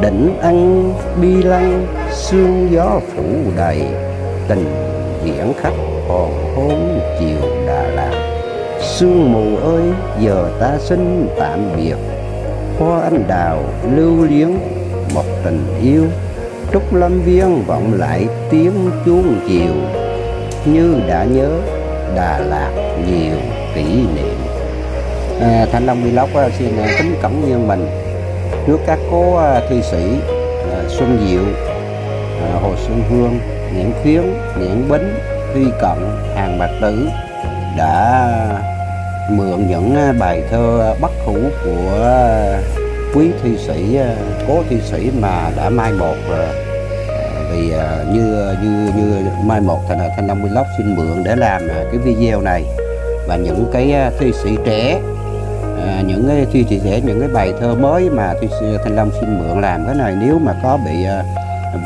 Định ăn bi lăng sương gió phủ đầy, tình viễn khách hoàng hôn chiều Đà Lạt. Sương mù ơi giờ ta xin tạm biệt, hoa anh đào lưu luyến một tình yêu. Trúc lâm viên vọng lại tiếng chuông chiều, như đã nhớ Đà Lạt nhiều kỷ niệm. Thanh Long Vlog xin kính cẩn nghiêng mình trước các cố thi sĩ Xuân Diệu, Hồ Xuân Hương, Nguyễn Khuyến, Nguyễn Bính, Huy Cận, Hàng Bạc Tử đã mượn những bài thơ bất hủ của quý thi sĩ, cố thi sĩ mà đã mai một vì như mai một Thanh Long Vlog xin mượn để làm cái video này, và những cái thi sĩ trẻ, những cái thi sĩ trẻ, những cái bài thơ mới mà Thanh Long xin mượn làm cái này, nếu mà có bị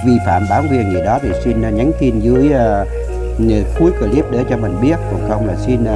vi phạm bản quyền gì đó thì xin nhắn tin dưới cuối clip để cho mình biết, còn không là xin